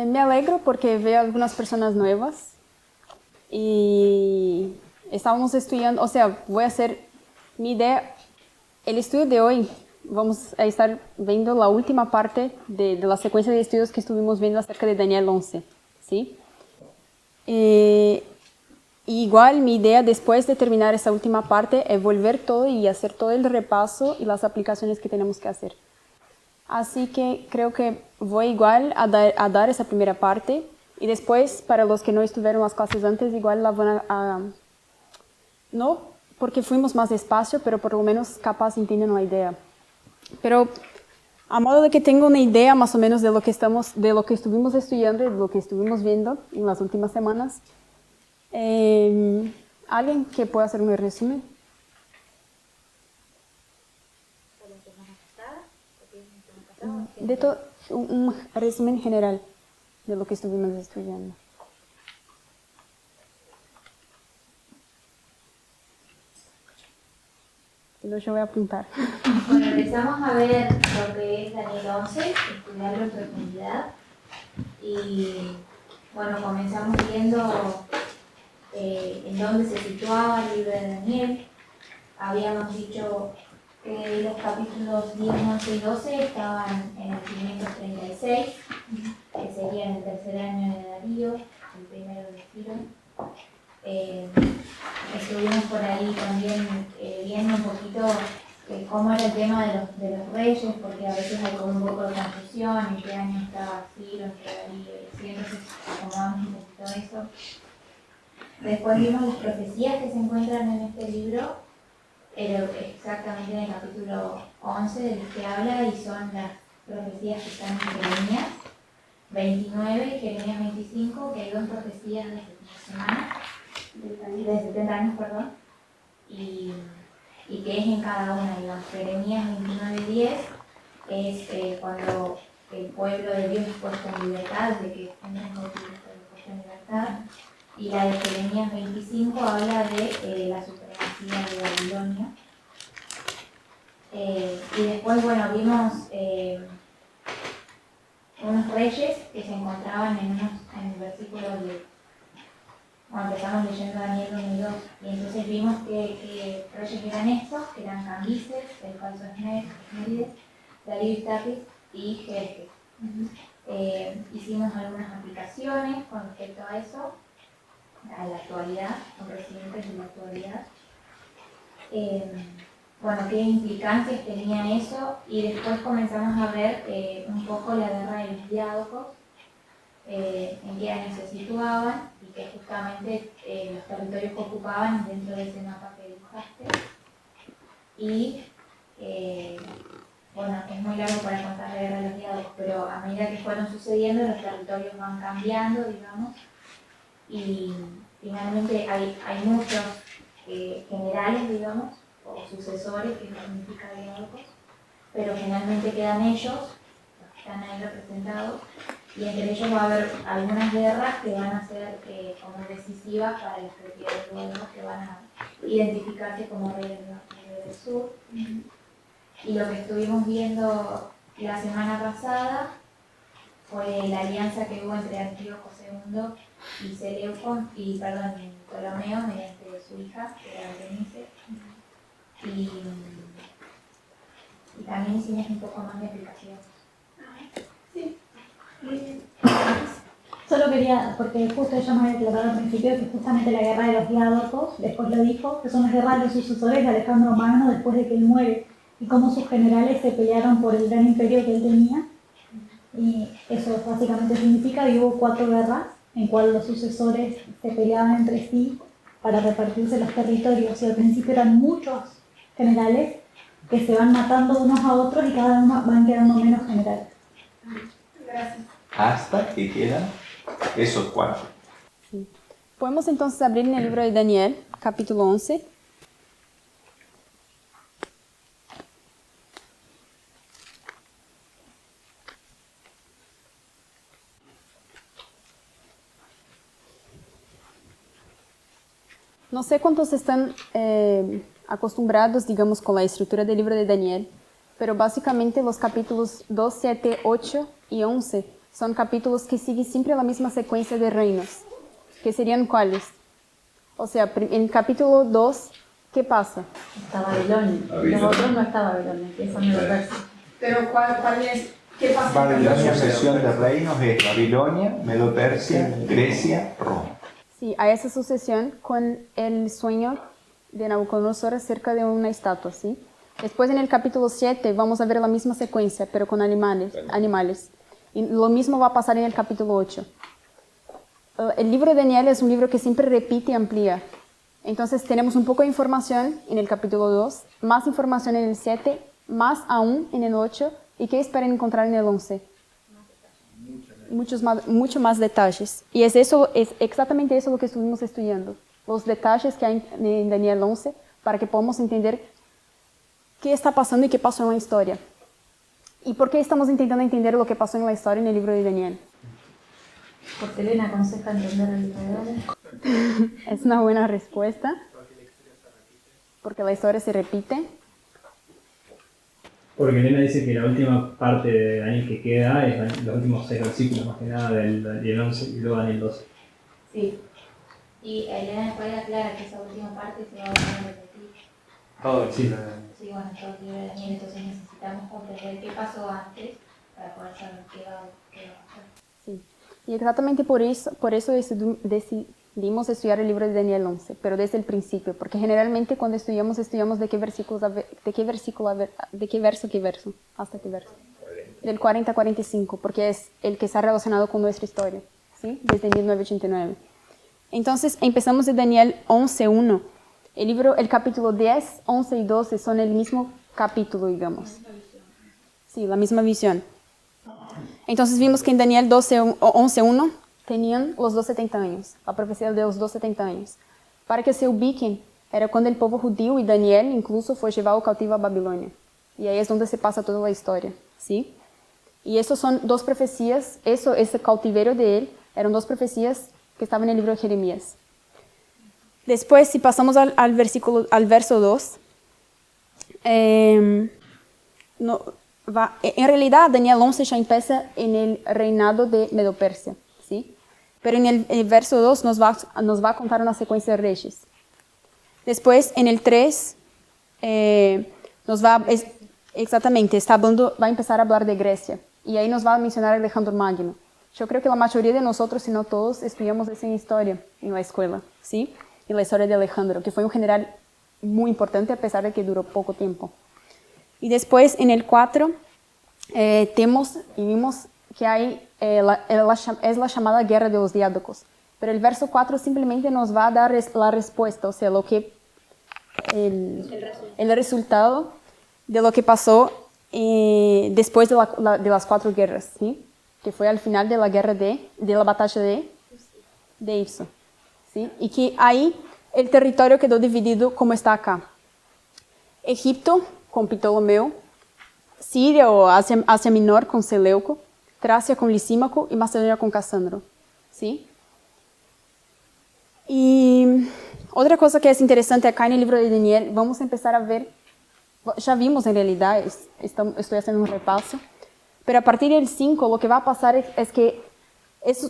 Me alegro porque veo algunas personas nuevas y estábamos estudiando, o sea, voy a hacer mi idea, el estudio de hoy, vamos a estar viendo la última parte de la secuencia de estudios que estuvimos viendo acerca de Daniel 11, ¿sí? Igual mi idea después de terminar esta última parte es volver todo y hacer todo el repaso y las aplicaciones que tenemos que hacer. Así que creo que voy igual a dar esa primera parte y después para los que no estuvieron las clases antes igual la van no porque fuimos más despacio, pero por lo menos capaz entienden la idea. Pero a modo de que tengo una idea más o menos de lo que estuvimos estudiando y de lo que estuvimos viendo en las últimas semanas, ¿alguien que pueda hacer un resumen? De todo, un resumen general de lo que estuvimos estudiando. Yo voy a apuntar. Bueno, empezamos a ver lo que es Daniel 11, estudiarlo en profundidad. Y bueno, comenzamos viendo en dónde se situaba el libro de Daniel. Habíamos dicho que los capítulos 10, 11 y 12 estaban en el 536, que sería en el tercer año de Darío, el primero de Ciro. Estuvimos por ahí también viendo un poquito cómo era el tema de los reyes, porque a veces hay como un poco de confusión, en qué año estaba Ciro, en qué Darío, y así, entonces acomodamos un poquito eso. Después vimos las profecías que se encuentran en este libro, exactamente en el capítulo 11 del que habla, y son las profecías que están en Jeremías 29 y Jeremías 25, que hay dos profecías de 70 años, perdón, y que es en cada una, digamos. Jeremías 29:10 es cuando el pueblo de Dios es puesto en libertad, de que entran cautivos pero puesto en libertad, y la de Jeremías 25 habla de la supremacía de Babilonia. Y después, bueno, vimos unos reyes que se encontraban en versículos de... Bueno, empezamos leyendo Daniel 1 y 2, y entonces vimos que reyes eran estos, que eran Cambises, el falso Esmerides, Darío Istarris y Jerjes. Hicimos algunas aplicaciones con respecto a eso, a la actualidad, con presidentes de la actualidad. Bueno, qué implicancias tenía eso, y después comenzamos a ver un poco la guerra de los diádocos, en qué año se situaban y que justamente los territorios que ocupaban dentro de ese mapa que dibujaste. Y bueno, es muy largo para contar la guerra de los diádocos, pero a medida que fueron sucediendo los territorios van cambiando, digamos, y finalmente hay muchos generales, digamos, o sucesores, que significa diádocos, pero finalmente quedan ellos, los que están ahí representados, y entre ellos va a haber algunas guerras que van a ser como decisivas para los que queden luego, que van a identificarse como reyes del norte y del sur. Y lo que estuvimos viendo la semana pasada fue la alianza que hubo entre Antíoco II y Ptolomeo mediante su hija, que era Berenice. Y también hicimos un poco más de aplicación. Sí. Solo quería, porque justo ella me había aclarado al principio que justamente la guerra de los diádocos, después lo dijo, que son las guerras de los sucesores de Alejandro Magno después de que él muere, y cómo sus generales se pelearon por el gran imperio que él tenía. Y eso básicamente significa que hubo 4 guerras en cuales los sucesores se peleaban entre sí para repartirse los territorios, y al principio eran muchos generales que se van matando unos a otros y cada uno van quedando menos generales. Gracias. Hasta que quedan esos 4. Sí. Podemos entonces abrir en el libro de Daniel, capítulo 11. No sé cuántos están acostumbrados, digamos, con la estructura del libro de Daniel, pero básicamente los capítulos 2, 7, 8 y 11 son capítulos que siguen siempre la misma secuencia de reinos, que serían ¿cuáles? O sea, en el capítulo 2, ¿qué pasa? Está Babilonia. Los otros no está Babilonia, que son los versos. Pero ¿cuál es? ¿Qué pasa? La sucesión de reinos es Babilonia, Medo-Persia, Grecia, Roma. Sí, a esa sucesión con el sueño de Nabucodonosor acerca de una estatua, ¿sí? Después en el capítulo 7 vamos a ver la misma secuencia, pero con animales. Y lo mismo va a pasar en el capítulo 8. El libro de Daniel es un libro que siempre repite y amplía. Entonces tenemos un poco de información en el capítulo 2, más información en el 7, más aún en el 8, y ¿qué esperan encontrar en el 11? Mucho más detalles. Y es exactamente eso lo que estuvimos estudiando. Los detalles que hay en Daniel 11 para que podamos entender qué está pasando y qué pasó en la historia. ¿Y por qué estamos intentando entender lo que pasó en la historia en el libro de Daniel? Porque Elena aconseja entender el libro de Daniel. Es una buena respuesta. Porque la historia se repite. Porque Elena dice que la última parte de Daniel que queda es los últimos 6 versículos, más que nada, del 11 y luego Daniel 12. Sí. Y Elena después aclara que esa última parte se va a volver a repetir. Todo el Sí. libro de Daniel. Sí, bueno, todo el libro de Daniel, entonces necesitamos comprender qué pasó antes para poder saber qué va a pasar. Sí. Y exactamente por eso decidimos estudiar el libro de Daniel 11, pero desde el principio, porque generalmente cuando estudiamos de qué verso a qué verso, hasta qué verso. Del 40 a 45, porque es el que está relacionado con nuestra historia, ¿sí? Desde 1989. Entonces empezamos de Daniel 11:1. El capítulo 10, 11 y 12 son el mismo capítulo, digamos. Sí, la misma visión. Entonces vimos que en Daniel 11:1 tenían los 270 años, la profecía de los 270 años. Para que se ubiquen, era cuando el pueblo judío y Daniel incluso fue llevado cautivo a Babilonia. Y ahí es donde se pasa toda la historia, ¿sí? Y eso son dos profecías, ese cautiverio de él, eran dos profecías que estaban en el libro de Jeremías. Después, si pasamos al verso 2, en realidad Daniel 11 ya empieza en el reinado de Medo-Persia, ¿sí? Pero en el verso 2 nos va a contar una secuencia de reyes. Después, en el 3, va a empezar a hablar de Grecia. Y ahí nos va a mencionar a Alejandro Magno. Yo creo que la mayoría de nosotros, si no todos, estudiamos esa historia en la escuela, ¿sí? Y la historia de Alejandro, que fue un general muy importante a pesar de que duró poco tiempo. Y después, en el 4, vimos que hay, es la llamada Guerra de los Diádocos. Pero el verso 4 simplemente nos va a dar la respuesta, o sea, el resultado de lo que pasó después de las 4 guerras, ¿sí? Que fue al final de la guerra de la batalla de Ifso, ¿sí? Y que ahí el territorio quedó dividido como está acá. Egipto con Ptolomeo, Siria o Asia Menor con Seleuco, Tracia con Lisímaco y Macedonia con Casandro, ¿sí? Y otra cosa que es interesante acá en el libro de Daniel, vamos a empezar a ver, ya vimos en realidad, estoy haciendo un repaso, pero a partir del 5 lo que va a pasar es que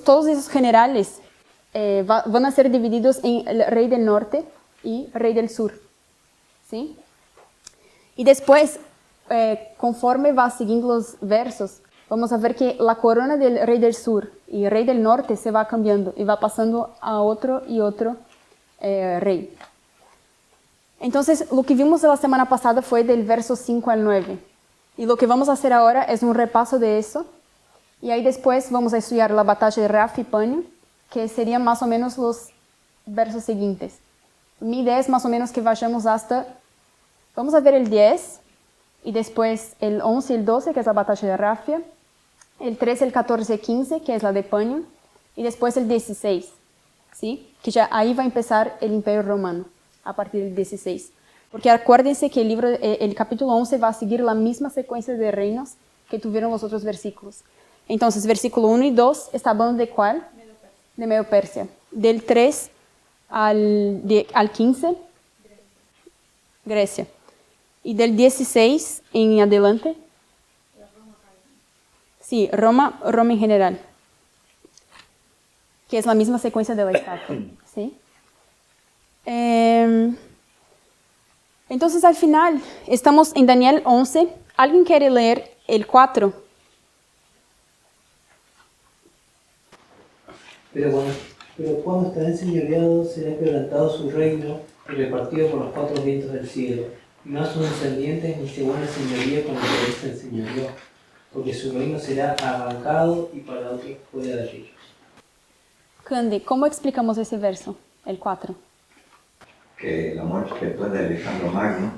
todos esos generales van a ser divididos en el rey del norte y rey del sur, ¿sí? Y después, conforme va siguiendo los versos, vamos a ver que la corona del rey del sur y rey del norte se va cambiando y va pasando a otro y otro rey. Entonces, lo que vimos la semana pasada fue del verso 5 al 9. Y lo que vamos a hacer ahora es un repaso de eso. Y ahí después vamos a estudiar la batalla de Raf y Panio, que serían más o menos los versos siguientes. Mi idea es más o menos que vayamos hasta... Vamos a ver el 10, y después el 11 y el 12, que es la batalla de Rafia, el 13, el 14 y 15, que es la de Panio, y después el 16, ¿sí? Que ya ahí va a empezar el Imperio Romano, a partir del 16. Porque acuérdense que el capítulo 11 va a seguir la misma secuencia de reinos que tuvieron los otros versículos. Entonces, versículo 1 y 2 está hablando de ¿cuál? De Medo-Persia. Del 3 al 15, Grecia. Y del 16 en adelante, Sí, Roma en general, que es la misma secuencia de la estatua, ¿sí? Entonces, al final, estamos en Daniel 11. ¿Alguien quiere leer el 4? Pero cuando está enseñoreado, será quebrantado su reino y repartido por los 4 vientos del cielo. Y no a sus descendientes ni según la señoría con la que él se enseñoreó, porque su reino será arrancado y para otros fuera de ellos. Candy, ¿cómo explicamos ese verso, el 4? Que la muerte después de Alejandro Magno,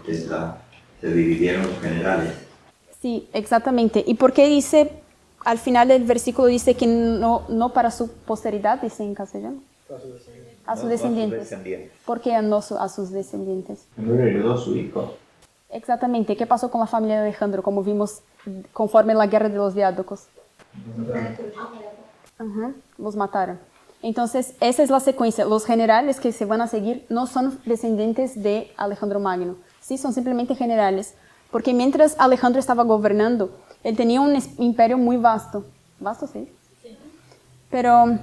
se dividieron los generales. Sí, exactamente. ¿Y por qué dice, al final del versículo dice que no para su posteridad, dice en castellano? A sus descendientes. ¿Por qué no a sus descendientes? No le heredó a su hijo. Exactamente. ¿Qué pasó con la familia de Alejandro, como vimos conforme la guerra de los diádocos? Los mataron. Entonces, esa es la secuencia. Los generales que se van a seguir no son descendientes de Alejandro Magno. Sí, son simplemente generales. Porque mientras Alejandro estaba gobernando, él tenía un imperio muy vasto. ¿Vasto, sí? Pero,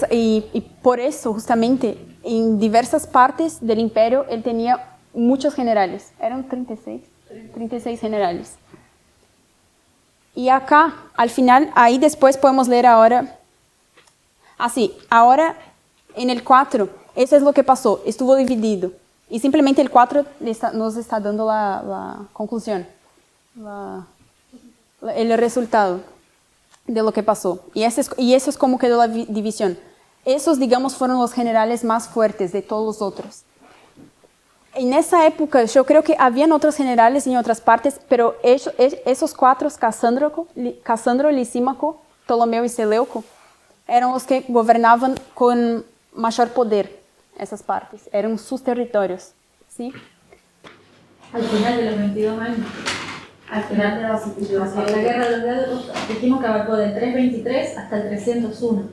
y por eso, justamente, en diversas partes del imperio, él tenía muchos generales. Eran 36 generales. Y acá, al final, ahí después podemos leer ahora. Así, ahora en el 4, eso es lo que pasó, estuvo dividido. Y simplemente el 4 nos está dando la conclusión, el resultado de lo que pasó. Y eso es como quedó la división. Esos, digamos, fueron los generales más fuertes de todos los otros. En esa época yo creo que habían otros generales en otras partes, pero esos 4, Casandro, Lisímaco, Ptolomeo y Seleuco, eran los que gobernaban con mayor poder esas partes, eran sus territorios, ¿sí? Al final de los 22 años. Al final de la guerra de los diádocos, dijimos que abarcó del 323 hasta el 301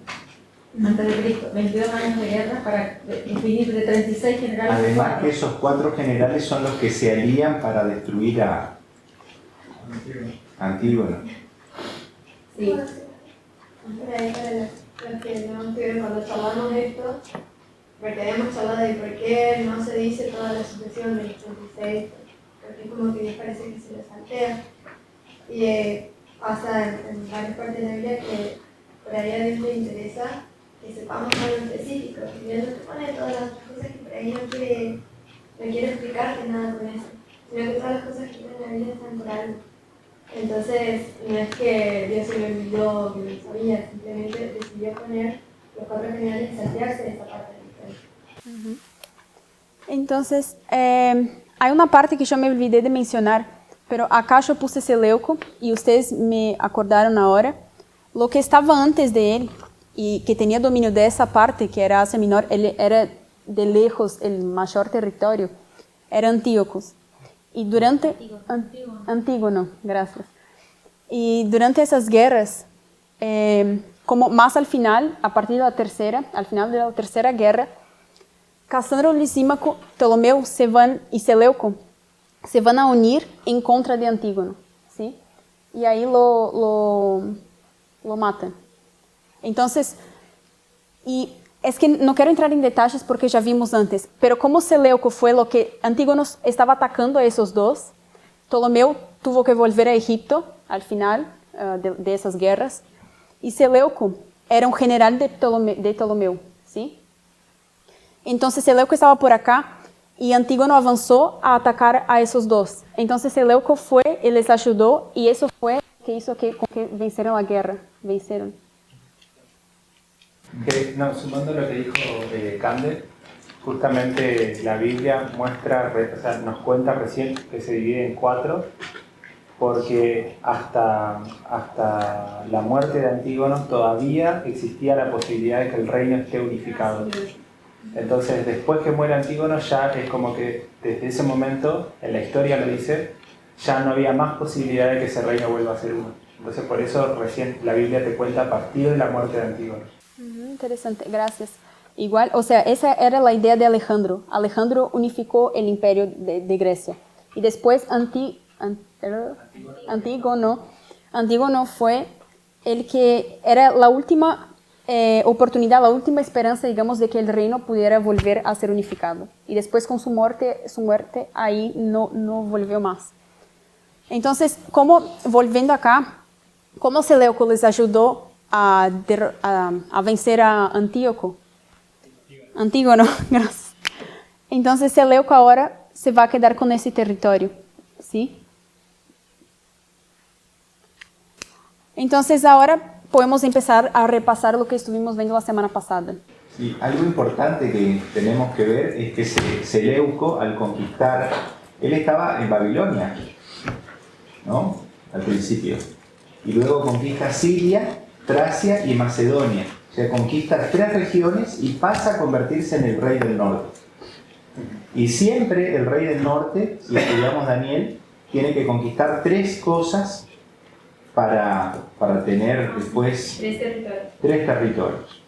antes de Cristo. 22 años de guerra para definir de 36 generales. Además que esos 4 generales son los que se alían para destruir a Antígono. Sí. Para los que no estuvieron cuando charlamos esto, porque habíamos charlado de por qué no se dice toda la sucesión del 36, porque es como que Dios parece que se lo saltea. Y pasa en varias partes de la Biblia que por ahí a Dios le interesa que sepamos algo específico, que Dios no te pone todas las cosas que por ahí no quiere explicarte nada con eso, sino que todas las cosas que están en la Biblia están por algo. Entonces, no es que Dios se lo olvidó, que lo sabía, simplemente decidió poner los 4 generales y saltearse de esa parte de la historia. Entonces, hay una parte que yo me olvidé de mencionar, pero acá yo puse Seleuco y ustedes me acordaron ahora. Lo que estaba antes de él y que tenía dominio de esa parte, que era Asia Menor, él era de lejos el mayor territorio, era Antíocos. Y durante... Antígono, gracias. Y durante esas guerras, como más al final, a partir de la tercera, al final de la tercera guerra, Casandro, Lisímaco, Ptolomeo y Seleuco se van a unir en contra de Antígono, ¿sí? Y ahí lo matan. Entonces, y es que no quiero entrar en detalles porque ya vimos antes, pero como Seleuco fue lo que Antígono estaba atacando a esos dos, Ptolomeo tuvo que volver a Egipto al final de esas guerras, y Seleuco era un general de Ptolomeo, ¿sí? Entonces Seleuco estaba por acá y Antígono avanzó a atacar a esos dos. Entonces Seleuco fue y les ayudó, y eso fue que hizo que vencieran la guerra, vencieron. Sumando lo que dijo Cande, justamente la Biblia nos cuenta recién que se divide en 4, porque hasta la muerte de Antígono todavía existía la posibilidad de que el reino esté unificado. Entonces, después que muere Antígono, ya es como que desde ese momento, en la historia lo dice, ya no había más posibilidad de que ese reino vuelva a ser uno. Entonces, por eso recién la Biblia te cuenta a partir de la muerte de Antígono. Interesante, gracias. Igual, o sea, esa era la idea de Alejandro. Alejandro unificó el imperio de Grecia. Y después Antígono Antígono fue el que era la última oportunidad, la última esperanza, digamos, de que el reino pudiera volver a ser unificado. Y después con su muerte ahí no volvió más. Entonces, volviendo acá, ¿cómo Seleuco les ayudó a vencer a Antíoco? Antígono, gracias. Entonces, Seleuco ahora se va a quedar con ese territorio, ¿sí? Entonces, ahora podemos empezar a repasar lo que estuvimos viendo la semana pasada. Sí, algo importante que tenemos que ver es que Seleuco, al conquistar, él estaba en Babilonia, ¿no? Al principio. Y luego conquista Siria, Tracia y Macedonia. O sea, conquista 3 regiones y pasa a convertirse en el rey del norte. Y siempre el rey del norte, si estudiamos Daniel, tiene que conquistar 3 cosas para tener después 3 territorios.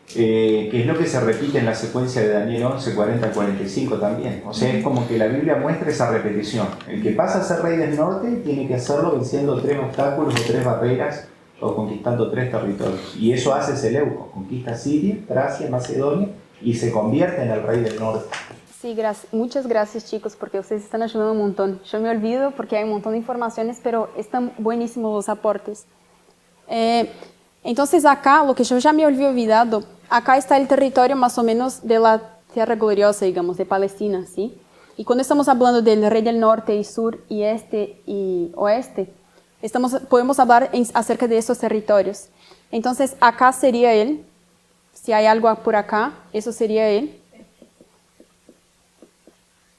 Que es lo que se repite en la secuencia de Daniel 11, 40, 45 también. O sea, es como que la Biblia muestra esa repetición. El que pasa a ser rey del norte tiene que hacerlo venciendo 3 obstáculos o 3 barreras o conquistando 3 territorios. Y eso hace Seleuco. Conquista Siria, Tracia, Macedonia y se convierte en el rey del norte. Sí, muchas gracias, chicos, porque ustedes están ayudando un montón. Yo me olvido porque hay un montón de informaciones, pero están buenísimos los aportes. Entonces acá, lo que yo ya me había olvidado, acá está el territorio más o menos de la Tierra Gloriosa, digamos, de Palestina, ¿sí? Y cuando estamos hablando del rey del norte y sur y este y oeste, podemos hablar acerca de esos territorios. Entonces acá sería él, si hay algo por acá, eso sería él.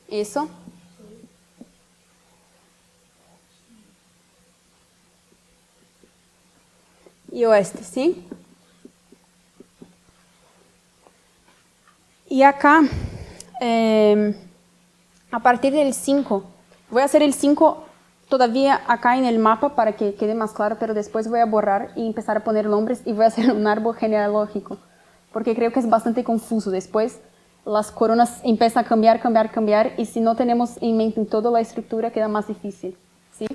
Eso. Y oeste, ¿sí? Y acá, a partir del 5, voy a hacer el 5 todavía acá en el mapa para que quede más claro, pero después voy a borrar y empezar a poner nombres y voy a hacer un árbol genealógico, porque creo que es bastante confuso. Después las coronas empiezan a cambiar, y si no tenemos en mente toda la estructura queda más difícil, ¿sí?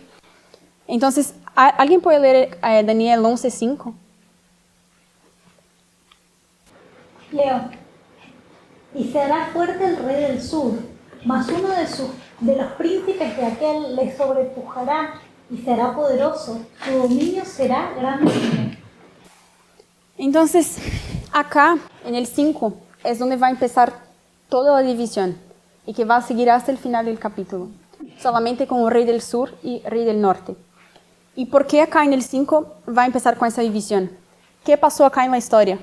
Entonces, ¿alguien puede leer Daniel 11:5? Leo. Y será fuerte el rey del sur, mas uno de los príncipes de aquel le sobrepujará y será poderoso. Su dominio será grande. Entonces, acá en el 5 es donde va a empezar toda la división y que va a seguir hasta el final del capítulo, solamente con el rey del sur y rey del norte. ¿Y por qué acá en el 5 va a empezar con esa división? ¿Qué pasó acá en la historia?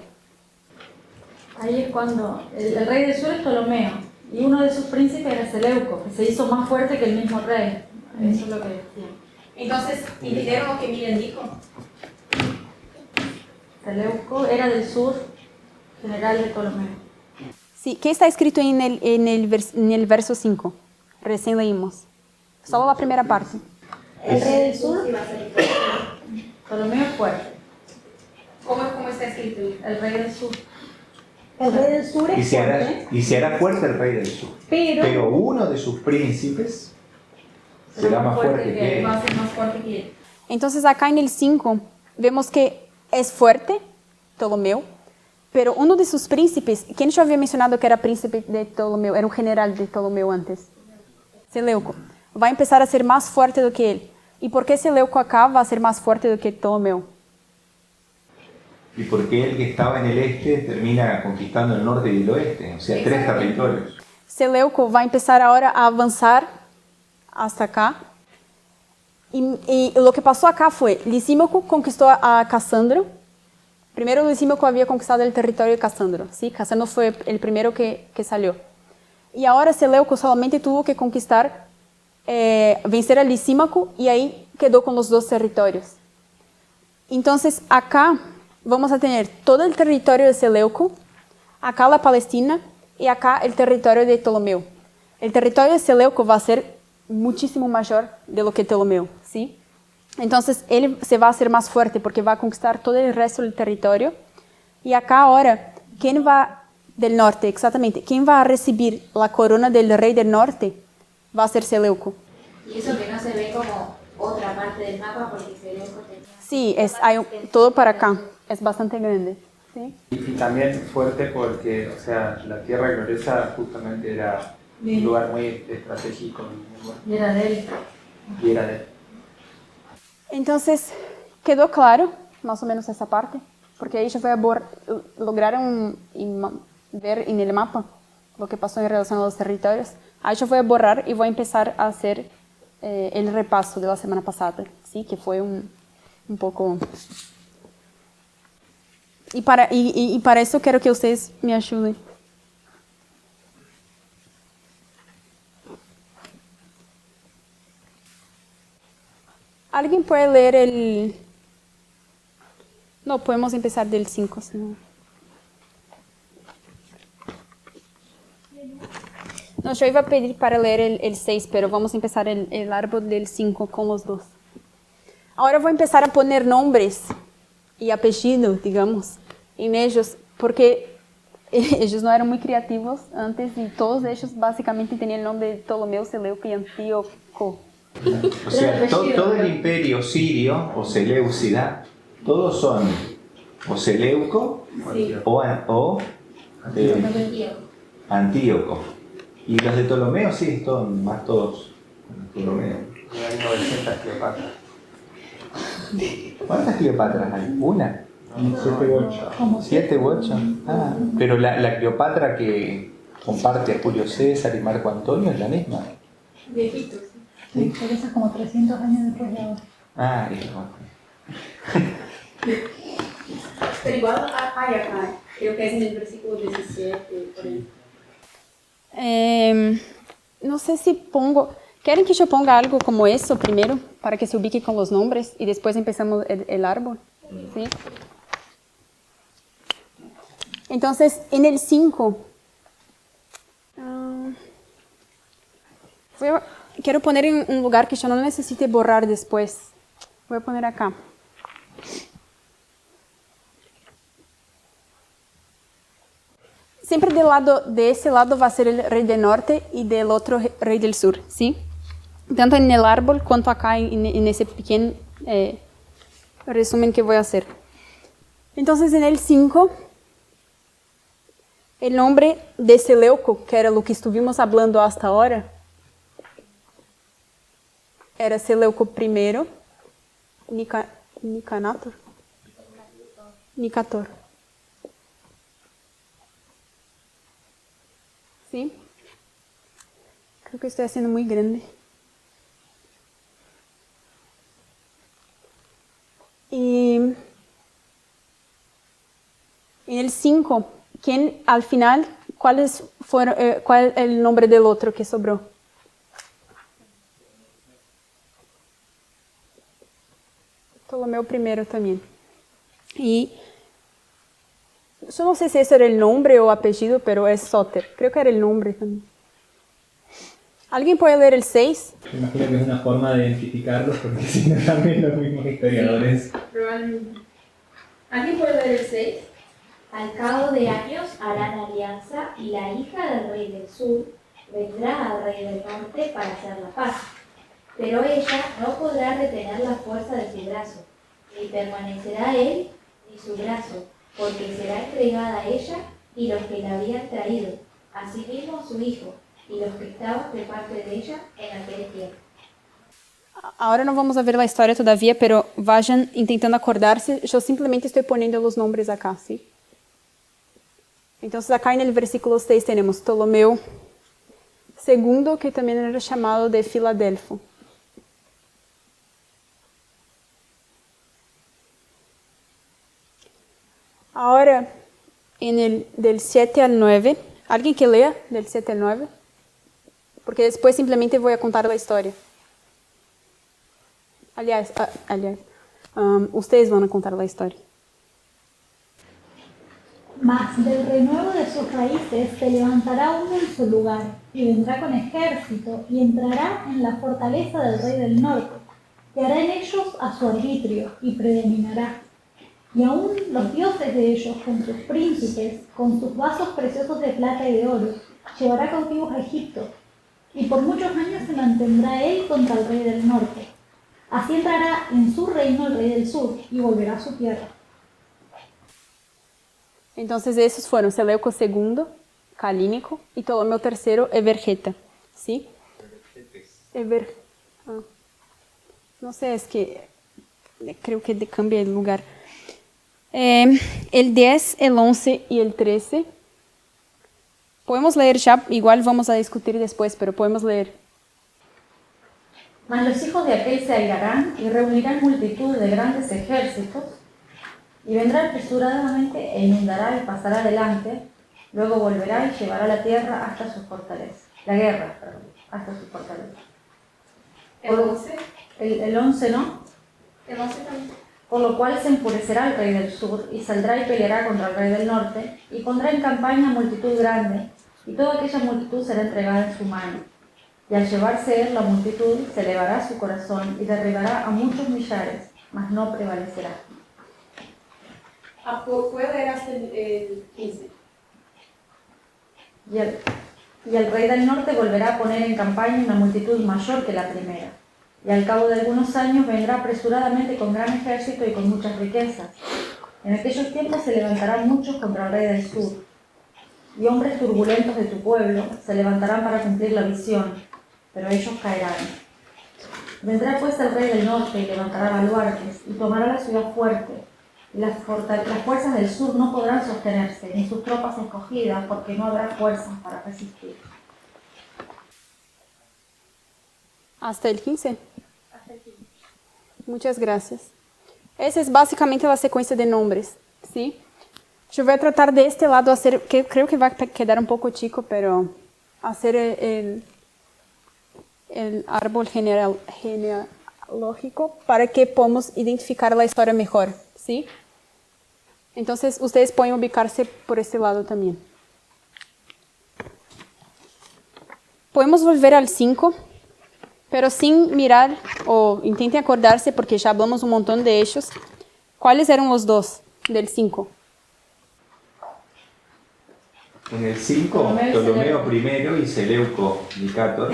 Ahí es cuando el rey del sur es Ptolomeo y uno de sus príncipes era Seleuco, que se hizo más fuerte que el mismo rey. Eso es lo que decía. Entonces, ¿entendieron lo que Miriam dijo? Seleuco era del sur, general de Ptolomeo. Sí, ¿qué está escrito en el verso 5? Recién leímos. Solo la primera parte. El rey del sur. Ptolomeo es fuerte. ¿Cómo está escrito? El rey del sur. El rey del sur es fuerte. Y se hará fuerte el rey del sur. Pero uno de sus príncipes será más fuerte que él. Va a ser más fuerte que él. Entonces acá en el 5 vemos que es fuerte, Ptolomeo, pero uno de sus príncipes, ¿quién yo había mencionado que era príncipe de Ptolomeo? Era un general de Ptolomeo antes. Seleuco. Va a empezar a ser más fuerte do que él. ¿Y por qué Seleuco acá va a ser más fuerte do que Ptolomeo? Y porque el que estaba en el este termina conquistando el norte y el oeste, o sea, 3 territorios. Seleuco va a empezar ahora a avanzar hasta acá. Y lo que pasó acá fue, Lisímaco conquistó a Casandro. Primero Lisímaco había conquistado el territorio de Casandro, ¿sí? Casandro fue el primero que salió. Y ahora Seleuco solamente tuvo que conquistar, vencer a Lisímaco y ahí quedó con los 2 territorios. Entonces acá vamos a tener todo el territorio de Seleuco, acá la Palestina y acá el territorio de Ptolomeo. El territorio de Seleuco va a ser muchísimo mayor de lo que Ptolomeo, ¿sí? Entonces él se va a hacer más fuerte porque va a conquistar todo el resto del territorio. Y acá ahora, ¿quién va del norte? Exactamente, ¿quién va a recibir la corona del rey del norte? Va a ser Seleuco. Y eso que no se ve como otra parte del mapa porque Seleuco Sí, todo para acá, es bastante grande. ¿Sí? Y también fuerte porque, o sea, la tierra gloriosa justamente era un lugar muy estratégico. Muy bueno. Y era de él. Y era de él. Entonces, quedó claro más o menos esa parte, porque ahí yo voy a lograron ver en el mapa lo que pasó en relación a los territorios. Ahí yo voy a borrar y voy a empezar a hacer el repaso de la semana pasada, ¿sí? Que fue un poco... Y para eso quiero que ustedes me ayuden. ¿Alguien puede leer el...? No, podemos empezar del 5, sino... No, yo iba a pedir para leer el 6, pero vamos a empezar el árbol del 5 con los dos. Ahora voy a empezar a poner nombres y apellidos, digamos, en ellos, porque ellos no eran muy creativos antes y todos ellos básicamente tenían el nombre de Ptolomeo, Seleuco y Antíoco. O sea, todo el imperio sirio o Seleucida, todos son o Seleuco o Antíoco. Y los de Ptolomeo sí, son más todos Ptolomeo. Y hay 900 Cleopatra. ¿Cuántas Cleopatras hay? ¿Una? 7 u 8. ¿7 u 8? Ah, pero la Cleopatra que comparte a Julio César y Marco Antonio es la misma. Viejitos. Sí, pero esa es como 300 años después de ahora. Ah, hijo. Pero igual hay acá, creo que es en el versículo 17, por ahí. No sé si pongo... ¿Quieren que yo ponga algo como eso primero, para que se ubique con los nombres y después empezamos el árbol? ¿Sí? Entonces, en el 5, quiero poner en un lugar que yo no necesite borrar después. Voy a poner acá. Siempre de ese lado va a ser el rey del norte y del otro rey del sur, ¿sí? Tanto en el árbol cuanto acá en ese pequeño resumen que voy a hacer. Entonces, en el 5, el nombre de Seleuco, que era lo que estuvimos hablando hasta ahora, era Seleuco I, Nicator. ¿Sí? Creo que estoy haciendo muy grande. Y en el 5, ¿quién al final, cuál es el nombre del otro que sobró? Ptolomeo I también. Y yo no sé si ese era el nombre o apellido, pero es Sóter. Creo que era el nombre también. ¿Alguien puede leer el 6? Me imagino que es una forma de identificarlos, porque si no también los mismos historiadores. Probablemente. ¿Alguien puede leer el 6? Al cabo de años harán alianza y la hija del rey del sur vendrá al rey del norte para hacer la paz. Pero ella no podrá retener la fuerza de su brazo, ni permanecerá él ni su brazo, porque será entregada a ella y los que la habían traído, asimismo su hijo, y los que estaban de parte de ella en aquel tiempo. Ahora no vamos a ver la historia todavía, pero vayan intentando acordarse. Yo simplemente estoy poniendo los nombres acá, ¿sí? Entonces acá en el versículo 6 tenemos Ptolomeo II, que también era llamado de Filadelfo. Ahora, del 7 al 9, ¿alguien que lea del 7 al 9? Porque después simplemente voy a contar la historia. Aliás, ustedes van a contar la historia. Mas del renuevo de sus raíces se levantará uno en su lugar, y vendrá con ejército, y entrará en la fortaleza del rey del norte, y hará en ellos a su arbitrio, y predominará. Y aún los dioses de ellos, con sus príncipes, con sus vasos preciosos de plata y de oro, llevará cautivos a Egipto, y por muchos años se mantendrá él contra el rey del norte. Así entrará en su reino el rey del sur y volverá a su tierra. Entonces esos fueron Seleuco II, Calínico y Ptolomeo III, Evergeta, ¿sí? No sé, es que creo que cambia el lugar. El 10, el 11 y el 13. Podemos leer ya, igual vamos a discutir después, pero podemos leer. Mas los hijos de aquel se airarán y reunirán multitud de grandes ejércitos, y vendrá apresuradamente e inundará y pasará adelante, luego volverá y llevará la tierra hasta su fortaleza. La guerra, perdón, hasta su fortaleza. ¿El 11? El 11, ¿no? El 11 también. Por lo cual se enfurecerá el rey del sur, y saldrá y peleará contra el rey del norte, y pondrá en campaña multitud grande, y toda aquella multitud será entregada en su mano. Y al llevarse él la multitud, se elevará su corazón, y derribará a muchos millares, mas no prevalecerá. ¿Puedo leer hasta el 15? Y el rey del norte volverá a poner en campaña una multitud mayor que la primera. Y al cabo de algunos años vendrá apresuradamente con gran ejército y con muchas riquezas. En aquellos tiempos se levantarán muchos contra el rey del sur. Y hombres turbulentos de tu pueblo se levantarán para cumplir la visión, pero ellos caerán. Vendrá pues el rey del norte y levantará baluartes y tomará la ciudad fuerte. Y las fuerzas del sur no podrán sostenerse, ni sus tropas escogidas, porque no habrá fuerzas para resistir. Hasta el 15. Muchas gracias. Esa es básicamente la secuencia de nombres, ¿sí? Yo voy a tratar de este lado hacer, que creo que va a quedar un poco chico, pero hacer el árbol genealógico para que podamos identificar la historia mejor, ¿sí? Entonces, ustedes pueden ubicarse por este lado también. Podemos volver al 5, pero sin mirar, o intenten acordarse, porque ya hablamos un montón de ellos. ¿Cuáles eran los dos del 5? En el 5, Ptolomeo I y Seleuco Nicator,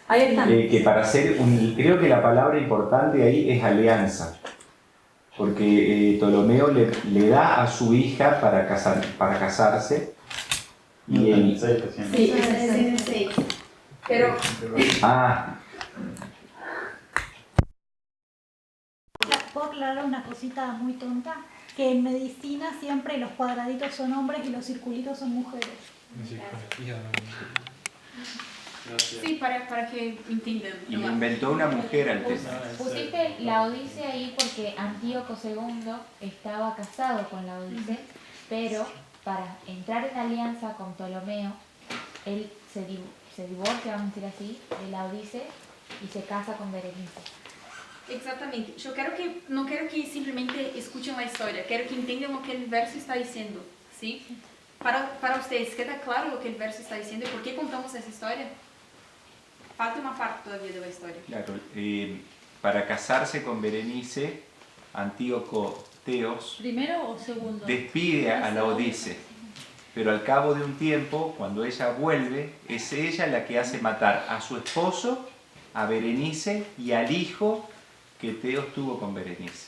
Ahí están. que para hacer creo que la palabra importante ahí es alianza, porque Ptolomeo le da a su hija para casarse, y él... Sí, Sí. Pero ¿Puedo aclarar una cosita muy tonta? Que en medicina siempre los cuadraditos son hombres y los circulitos son mujeres. Sí, para que entiendan. Y lo inventó una mujer al tema. Pusiste la Odisea ahí porque Antíoco II estaba casado con la Odisea, pero para entrar en alianza con Ptolomeo, él se divorcia, vamos a decir así, de la Odisea y se casa con Berenice. Exactamente. Yo no quiero que simplemente escuchen la historia, quiero que entiendan lo que el verso está diciendo, ¿sí? Para ustedes, ¿queda claro lo que el verso está diciendo y por qué contamos esa historia? Falta una parte todavía de la historia. Claro, para casarse con Berenice, Antíoco Teos ¿Primero o segundo? despide a la Odisea, pero al cabo de un tiempo, cuando ella vuelve, es ella la que hace matar a su esposo, a Berenice y al hijo que Teos tuvo con Berenice.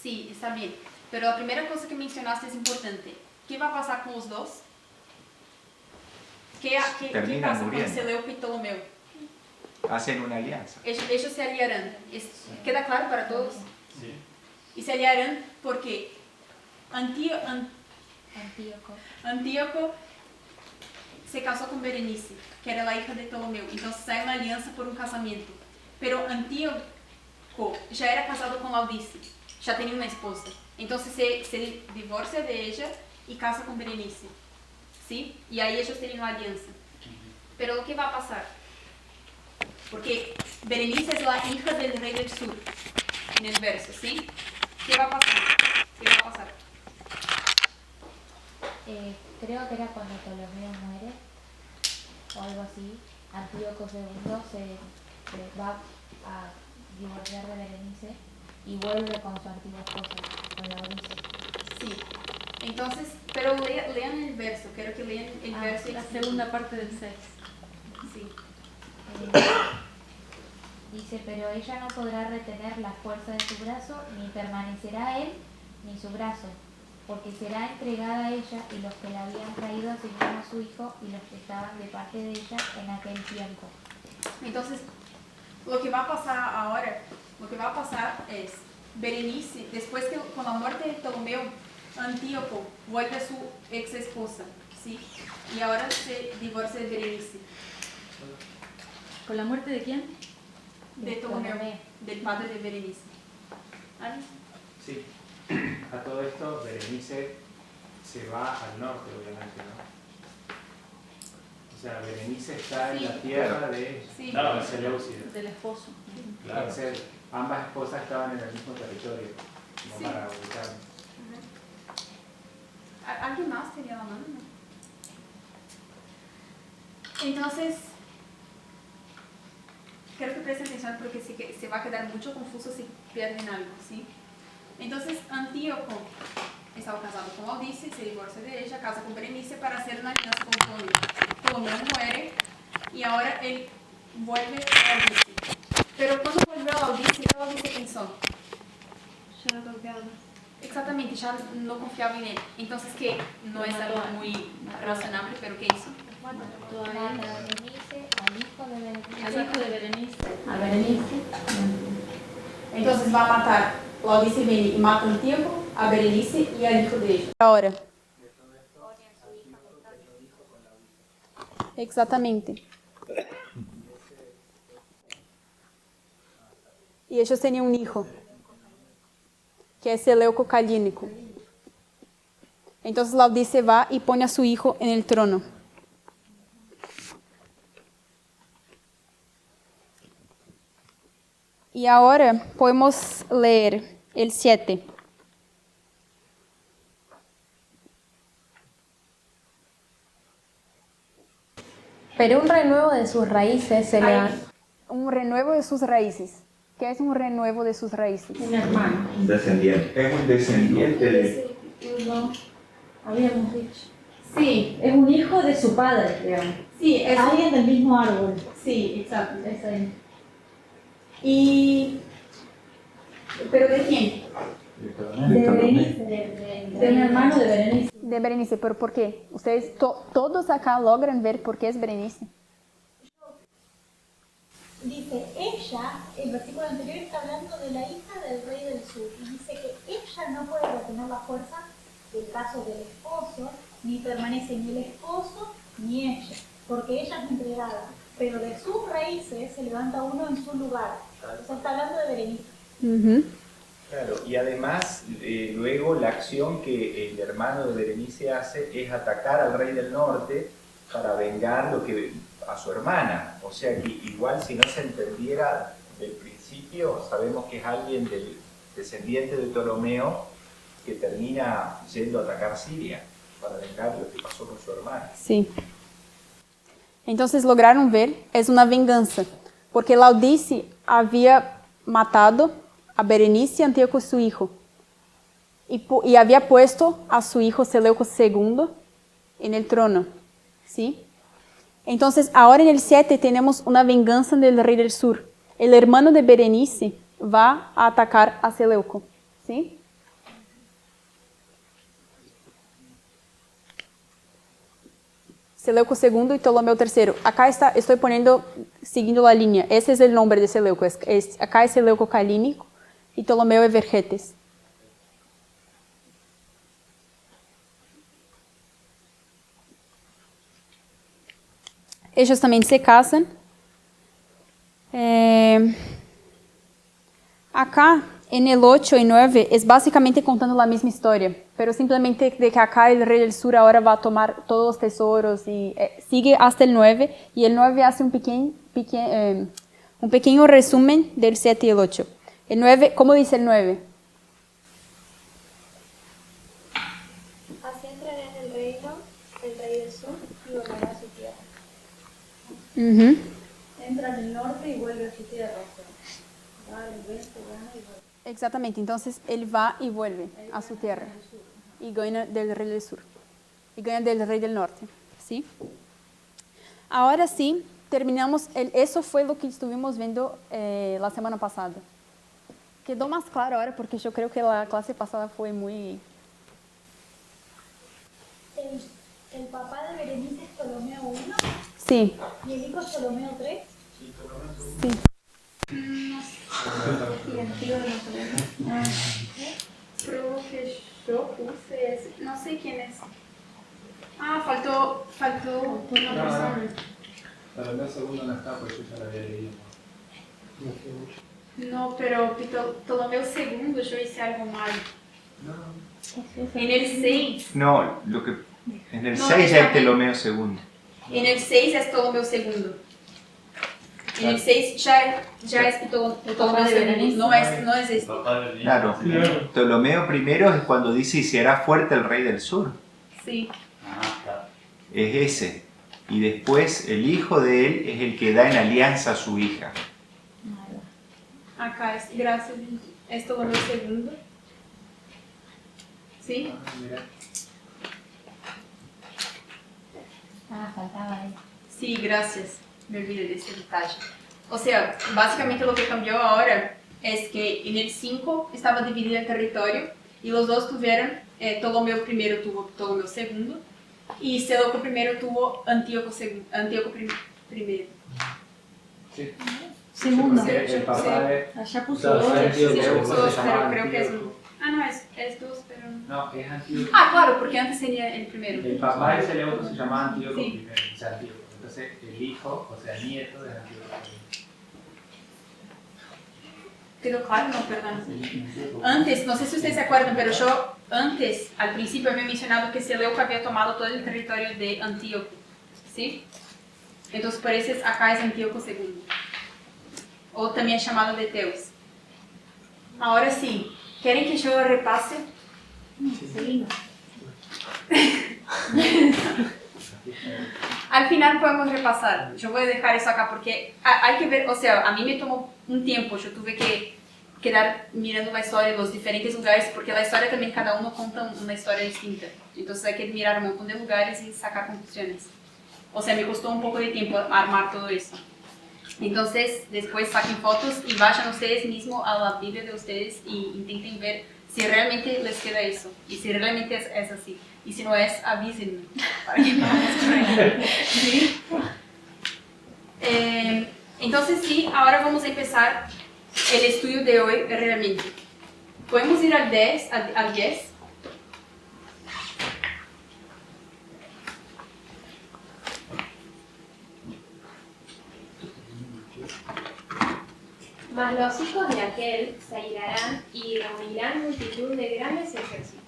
Sí, está bien. Pero la primera cosa que mencionaste es importante. ¿Qué va a pasar con los dos? ¿Qué Terminan pasa muriendo. con Seleuco y Ptolomeo? Hacen una alianza. Ellos se aliarán. ¿Queda claro para todos? Sí. Y se aliarán porque Antíoco se casó con Berenice, que era la hija de Ptolomeo. Entonces hay una alianza por un casamiento. Pero Antíoco ya era casado con Laodice, ya tenía una esposa. Entonces se divorcia de ella y casa con Berenice, ¿sí? Y ahí ellos tienen una alianza. Pero ¿qué va a pasar? Porque Berenice es la hija del rey del sur, en el verso, ¿sí? ¿Qué va a pasar? Creo que era cuando Ptolomeo muere, o algo así. Antíoco II se va a divorciar de Berenice y vuelve con su antigua esposa, con la Odisea. Sí. Entonces, pero lean el verso, quiero que lean el verso. La segunda parte del 6. Sí. Dice, pero ella no podrá retener la fuerza de su brazo, ni permanecerá él, ni su brazo, porque será entregada a ella y los que la habían traído asignaron a su hijo y los que estaban de parte de ella en aquel tiempo. Entonces, lo que va a pasar ahora, lo que va a pasar es, Berenice, después que con la muerte de Ptolomeo, Antíoco vuelve a su ex esposa, ¿sí? Y ahora se divorcia de Berenice. ¿Con la muerte de quién? De Ptolomeo, del padre de Berenice. ¿Vale? Sí. A todo esto, Berenice se va al norte, obviamente, ¿no? O sea, Berenice está en la tierra de Seleucida. Del esposo. Entonces, ambas esposas estaban en el mismo territorio, como Sí. para ubicarnos. ¿Alguien más tenía la mano? Entonces, quiero que presten atención porque se va a quedar mucho confuso si pierden algo, ¿sí? Entonces, Antíoco estaba casado con Laodice, se divorcia de ella, casa con Berenice para hacer una alianza con Ptolomeo. Ptolomeo muere y ahora él vuelve a Laodice. Pero cuando volvió a Laodice, ¿qué Laodice pensó? Ya no confiaba más. Exactamente, ya no confiaba en él. Entonces, que no es algo muy razonable, pero ¿qué hizo? Mata a Berenice, al hijo de Berenice. Al hijo de Berenice. A Berenice. Entonces va a matar, Laodice viene y mata a Antíoco, a Berenice y al hijo de ella. Ahora. Exactamente. Y ellos tenían un hijo, que es Seleuco Calínico. Entonces Laodice va y pone a su hijo en el trono. Y ahora podemos leer el 7. Pero un renuevo de sus raíces se le da. Un renuevo de sus raíces. ¿Qué es un renuevo de sus raíces? Un hermano. Un descendiente. Es un descendiente de... Habíamos dicho. Sí, Es un hijo de su padre, digamos. sí, es Alguien del mismo árbol. sí, exacto. Es ahí. Y ¿pero de quién? De Berenice. De un hermano de Berenice. De Berenice, pero ¿por qué? Ustedes todos acá logran ver por qué es Berenice. Dice, ella, el versículo anterior está hablando de la hija del rey del sur, y dice que ella no puede retener la fuerza del caso del esposo, ni permanece ni el esposo ni ella, porque ella es entregada, pero de sus raíces se levanta uno en su lugar. O sea, está hablando de Berenice. Claro, y además luego la acción que el hermano de Berenice hace es atacar al rey del norte para vengar lo que a su hermana. O sea que igual si no se entendiera del principio, sabemos que es alguien del descendiente de Ptolomeo que termina yendo a atacar Siria para vengar lo que pasó con su hermana. Sí. Entonces lograron ver, es una venganza, porque Laodice había matado a Berenice y Antíoco su hijo, y había puesto a su hijo Seleuco II en el trono, ¿sí? Entonces ahora en el 7 tenemos una venganza del rey del sur. El hermano de Berenice va a atacar a Seleuco, ¿sí? Seleuco II y Ptolomeo III. Acá estoy poniendo, siguiendo la línea. Ese es el nombre de Seleuco. Acá es Seleuco Calínico y Ptolomeo Evergetes. Ellos también se casan. Acá, en el 8 y 9, es básicamente contando la misma historia, pero simplemente de que acá el rey del sur ahora va a tomar todos los tesoros y sigue hasta el 9, y el 9 hace un pequeño resumen del 7 y el 8. El 9, ¿cómo dice el 9? Así entrará en el reino el rey del sur y volverá a su tierra. Entra en el norte y vuelve a su tierra. Va al oeste, gana y vuelve. Exactamente, entonces él va y vuelve a su tierra y gana del rey del sur y gana del rey del norte, ¿sí? Ahora sí, terminamos, eso fue lo que estuvimos viendo la semana pasada. Quedó más claro ahora porque yo creo que la clase pasada fue muy... ¿El papá de Berenice es Ptolomeo 1? Sí. ¿Y el hijo es Ptolomeo 3? Sí. No sé. Y antiguo de Napoleón. Creo que yo puse ese. No sé quién es. Ah, faltó una persona. Ptolomeo segundo no está, pues yo ya lo había leído. No, pero Ptolomeo segundo yo hice algo mal. En el 6. No, en el No, 6 está ya es bien. Ptolomeo segundo. En el 6 es Ptolomeo segundo. En el 6 ya es Ptolomeo segundo. No es este. Claro. Ptolomeo primero es cuando dice y será fuerte el rey del sur. Sí. Es ese. Y después el hijo de él es el que da en alianza a su hija. Acá es, gracias. Es Ptolomeo segundo. ¿Sí? Ah, faltaba ahí. Sí, gracias. Me olvidé de ese detalle. O sea, básicamente lo que cambió ahora es que en el 5 estaba dividido el territorio y los dos tuvieron, Ptolomeo I tuvo Ptolomeo II y Seleuco I tuvo Antíoco I. Sí. Segundo. Sí, El papá de... Allá puso Claro, 2. fue Sí, Antíoco, yo se puso dos, llamaba pero creo que es Antíoco. uno. Ah, no, es dos, pero... No, es Antíoco. Ah, claro, porque antes sería el primero. El papá de Seleuco se llamaba Antíoco Sí. primero, o sea, Antíoco. Entonces el hijo, o sea, el nieto de Antíoco segundo. ¿Quedó claro? No, perdón. Antes, no sé si ustedes se acuerdan, pero yo antes, al principio, había mencionado que Seleuco había tomado todo el territorio de Antíoco, ¿sí? Entonces, por eso acá es Antíoco II, o también llamado de Teos. Ahora sí, ¿quieren que yo repase? Seguimos. Al final podemos repasar. Yo voy a dejar eso acá porque hay que ver, o sea, a mí me tomó un tiempo, yo tuve que quedar mirando la historia de los diferentes lugares, porque la historia también cada uno cuenta una historia distinta. Entonces hay que mirar un montón de lugares y sacar conclusiones. O sea, me costó un poco de tiempo armar todo eso. Entonces, después saquen fotos y vayan ustedes mismos a la Biblia de ustedes y intenten ver si realmente les queda eso y si realmente es así. Y si no es, avísenme para que vamos por ahí. ¿Sí? Entonces, sí, ahora vamos a empezar el estudio de hoy realmente. Podemos ir al 10. Mas los hijos de aquel se airarán y reunirán multitud de grandes ejércitos.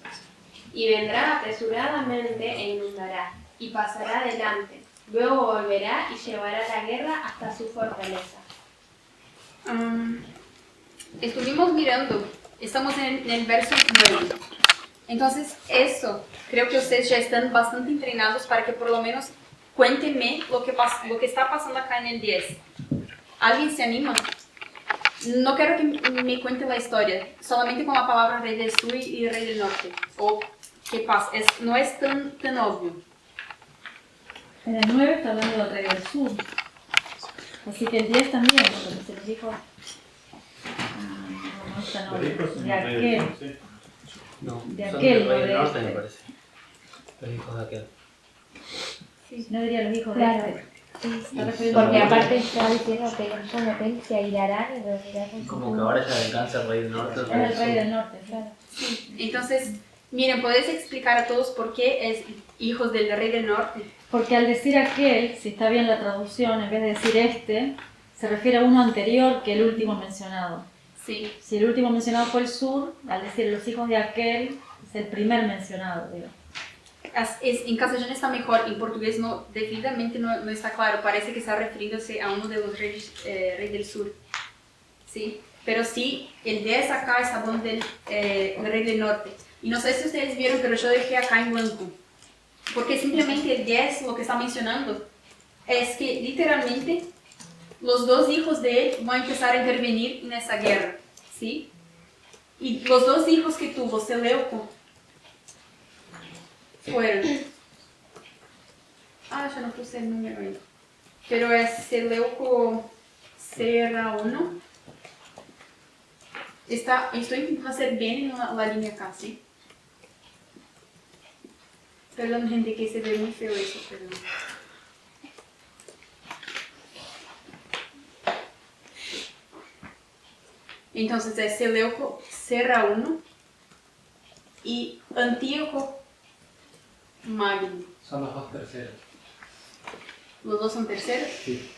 Y vendrá apresuradamente e inundará, y pasará adelante. Luego volverá y llevará la guerra hasta su fortaleza. Estuvimos mirando, estamos en el verso 9. Entonces, eso, creo que ustedes ya están bastante entrenados para que por lo menos cuéntenme lo que está pasando acá en el 10. ¿Alguien se anima? No quiero que me cuente la historia, solamente con la palabra rey del sur y rey del norte. O qué pasa, no es tan obvio. En el 9 está hablando del rey del sur. Así que el 10 también, porque se les dijo. No es tan obvio. De aquel. No, De son aquel, del no rey de del norte, este. me parece. Los hijos de aquel. Sí, no diría los hijos Claro. de este. Está refiriendo Porque a- aparte está diciendo que los hijos de aquel se airarán y reunirán. Como que ahora ya descansa el rey del norte. Es el rey del norte, claro. Entonces, miren, ¿podéis explicar a todos por qué es hijos del rey del norte? Porque al decir aquel, si está bien la traducción, en vez de decir este, se refiere a uno anterior que el último mencionado. Sí. Si el último mencionado fue el sur, al decir los hijos de aquel, es el primer mencionado, digo. En castellano está mejor, en portugués no, definitivamente no está claro, parece que está refiriéndose a uno de los reyes del sur, ¿sí? Pero sí, el 10 acá está hablando del rey del norte, y no sé si ustedes vieron, pero yo dejé acá en blanco, porque simplemente el 10 lo que está mencionando es que literalmente los dos hijos de él van a empezar a intervenir en esa guerra, ¿sí? Y los dos hijos que tuvo Seleuco fueron. Ah, yo no puse el número ahí. pero es Seleuco CR1. Estoy intentando hacer bien la línea acá, ¿sí? Perdón, gente, que se ve muy feo eso, pero... Entonces es Seleuco CR1 y Antíoco Magno. Son los dos terceros. ¿Los dos son terceros? Sí.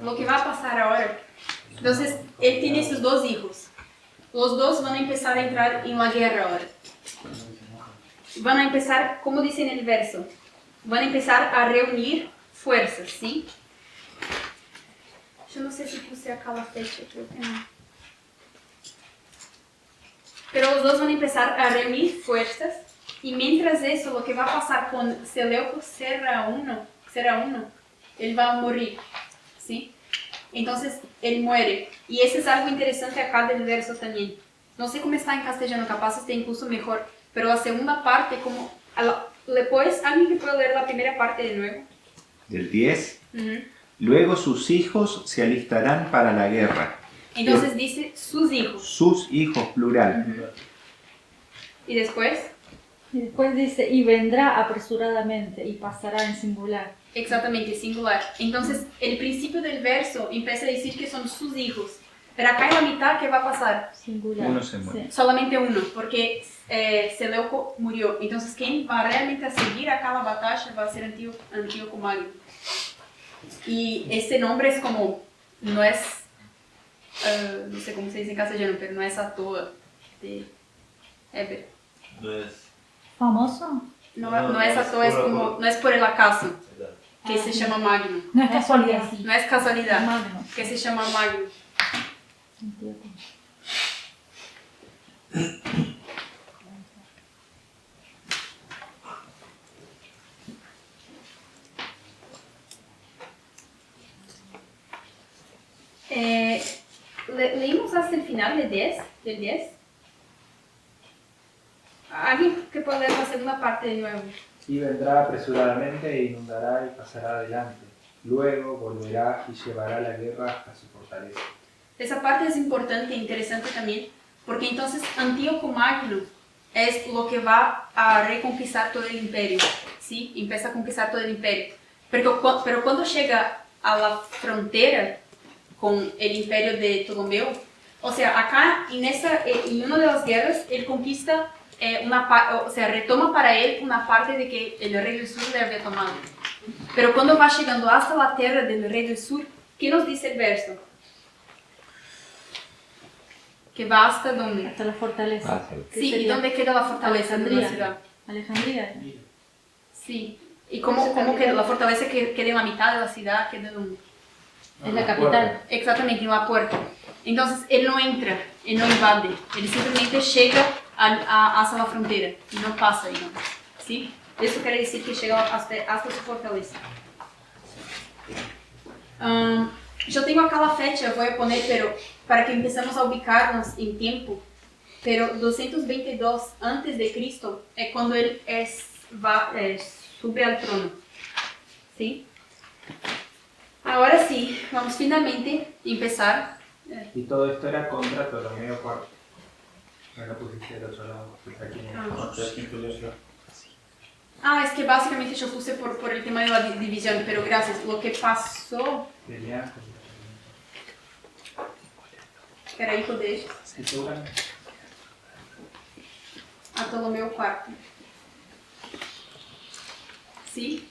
Lo que va a pasar ahora, entonces él tiene sus dos hijos. Los dos van a empezar a entrar en la guerra ahora. Van a empezar, como dice en el verso, van a empezar a reunir fuerzas, ¿sí? Yo no sé si puse acá la fecha, creo que no. Pero los dos van a empezar a reunir fuerzas y mientras eso, lo que va a pasar con Seleuco CR1, él va a morir, ¿sí? Entonces, él muere. Y eso es algo interesante acá del verso también. No sé cómo está en castellano, capaz está incluso mejor. Pero la segunda parte, como... ¿Puedes, alguien que pueda leer la primera parte de nuevo? Del 10. Uh-huh. Luego sus hijos se alistarán para la guerra. Entonces dice sus hijos. Sus hijos, plural. Uh-huh. ¿Y después? Y después dice, y vendrá apresuradamente y pasará en singular. Exactamente, singular. Entonces, el principio del verso empieza a decir que son sus hijos. Pero acá en la mitad, ¿qué va a pasar? Singular. Uno se muere. Sí. Solamente uno, porque Seleuco murió. Entonces, quien va realmente a seguir acá la batalla va a ser Antíoco Magno. Y este nombre es como, no es, no sé cómo se dice en castellano, pero no es a toa de Heber. No es. ¿Famoso? No es a toa, es como, no es por el acaso que se llama Magno. No es casualidad. No es casualidad Magno. que se llama Magno. Leímos hasta el final del 10. ¿Alguien que pueda leer la segunda parte de nuevo? Y vendrá apresuradamente e inundará y pasará adelante. Luego volverá y llevará la guerra hasta su fortaleza. Esa parte es importante e interesante también, porque entonces Antíoco Magno es lo que va a reconquistar todo el imperio, ¿sí? Empieza a conquistar todo el imperio. Pero cuando llega a la frontera con el imperio de Ptolomeo, o sea, acá en una de las guerras, él conquista retoma para él una parte de que el rey del sur le había tomado. Pero cuando va llegando hasta la tierra del rey del sur, ¿qué nos dice el verso? Que va hasta dónde? Hasta la fortaleza. Sí, ¿y dónde queda la fortaleza de la ciudad? Alejandría. Sí. ¿Y cómo queda la fortaleza que queda en la mitad de la ciudad? ¿Queda dónde? Es la capital. Exactamente, en la puerta. Entonces, él no entra, él no invade, él simplemente llega hasta la frontera y no pasa, digamos. ¿Sí? Eso quiere decir que llega hasta su fortaleza. Yo tengo acá la fecha, voy a poner, pero para que empecemos a ubicarnos en tiempo. Pero 222 antes de Cristo es cuando él sube al trono. ¿Sí? Ahora sí, vamos finalmente a empezar. Y todo esto era contra Ptolomeo IV. No lo pusiste del otro lado. Es que básicamente yo puse por el tema de la división, pero gracias. Lo que pasó... Era hijo de ellos. A Ptolomeo IV. ¿Sí?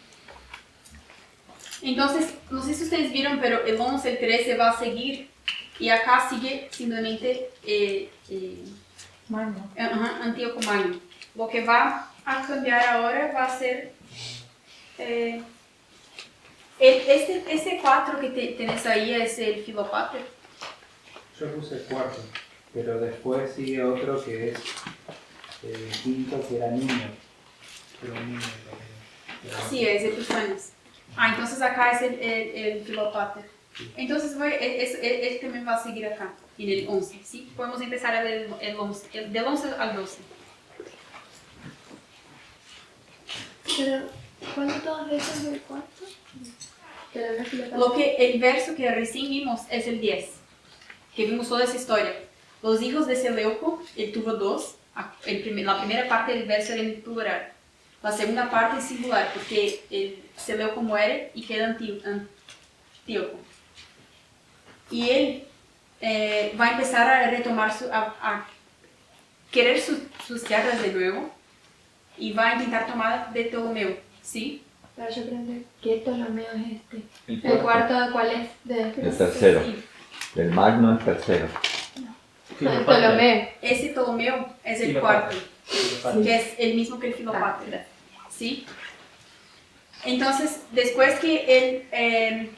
Entonces, no sé si ustedes vieron, pero el 11, el 13 va a seguir. Y acá sigue simplemente Magno. Antíoco Magno. Lo que va a cambiar ahora va a ser... este 4 que tenés ahí es el Filopater. Yo puse cuarto, pero después sigue otro que es quinto, que era niño. Pero un niño también. Sí, es Epifanes. Entonces acá es el Filopater. Entonces él también va a seguir acá, en el 11, ¿sí? Podemos empezar del 11 al 12. Pero, ¿cuántos versos del cuarto? El verso que recién vimos es el 10, que vimos toda esa historia. Los hijos de Seleuco, él tuvo dos. La primera parte del verso era en plural. La segunda parte es singular, porque el Seleuco muere y queda Antíoco. Y él va a empezar a retomar, a querer sus tierras de nuevo y va a intentar tomar de Ptolomeo, ¿sí? Pero yo creo que Ptolomeo es este. El ¿El cuarto cuál es? El tercero. Sí. El Magno es tercero. El Ptolomeo. Ese Ptolomeo es el Filopater. cuarto, que es el mismo que el Filopater, ¿sí? Entonces, después que él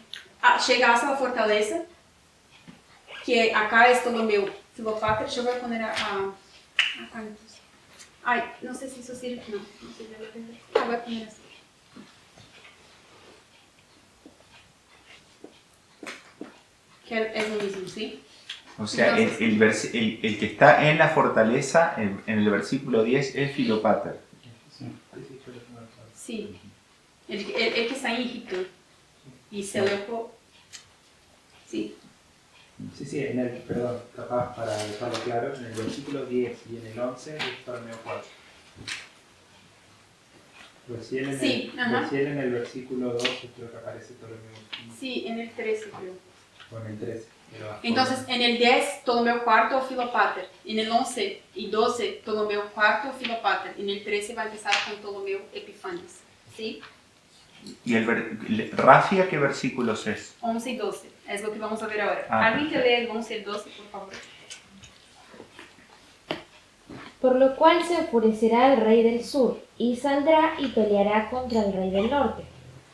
llega hasta la fortaleza, que acá es Ptolomeo, Filopater, yo voy a poner acá entonces. Ay, no sé si eso sirve, no sirve. Voy a poner así. Que es lo mismo, ¿sí? O sea, Entonces, el que está en la fortaleza, en el versículo 10, es Filopater. sí, el que está en Egipto y Seleuco, sí. Sí, perdón, capaz para dejarlo claro, en el versículo 10 y en el 11 es Ptolomeo 4. Recién en el versículo 12 creo que aparece Ptolomeo 15. Sí, en el 13 creo. O en el 13. Entonces, en el 10, Ptolomeo IV, Filopater. En el 11 y 12, Ptolomeo IV, Filopater. En el 13 va a empezar con Ptolomeo Epifanes. ¿Sí? ¿Y Rafia qué versículos es? 11 y 12. Es lo que vamos a ver ahora. Ah, ¿Alguien que lee el 11 y el 12, por favor? Por lo cual se enfurecerá el rey del sur, y saldrá y peleará contra el rey del norte.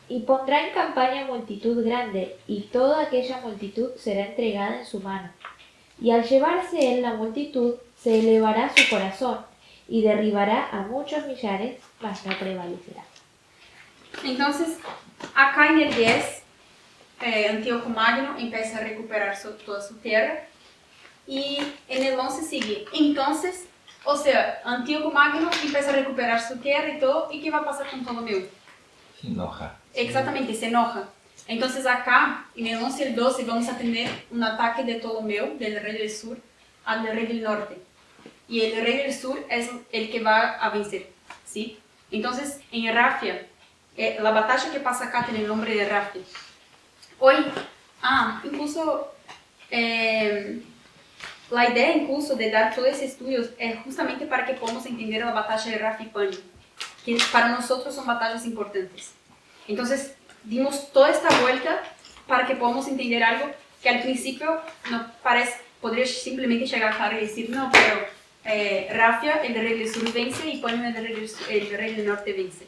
Y pondrá en campaña multitud grande, y toda aquella multitud será entregada en su mano. Y al llevarse él la multitud, se elevará su corazón, y derribará a muchos millares, mas no prevalecerá. Entonces, acá en el 10, Antíoco Magno empieza a recuperar toda su tierra. Y en el 11 sigue. Entonces, o sea, Antíoco Magno empieza a recuperar su tierra y todo. ¿Y qué va a pasar con Ptolomeo? Se enoja. Exactamente, se enoja. Entonces acá, en el 11 y el 12, vamos a tener un ataque de Ptolomeo, del rey del sur, al rey del norte. Y el rey del sur es el que va a vencer, ¿sí? Entonces, en Rafia, la batalla que pasa acá tiene el nombre de Rafia. Hoy, incluso, la idea incluso de dar todos estos estudios es justamente para que podamos entender la batalla de Rafia y Pani, que para nosotros son batallas importantes. Entonces, dimos toda esta vuelta para que podamos entender algo que al principio no parece, podría simplemente llegar claro y decir, no, pero Rafia, el rey del sur, vence y Pani, el rey del norte, vence.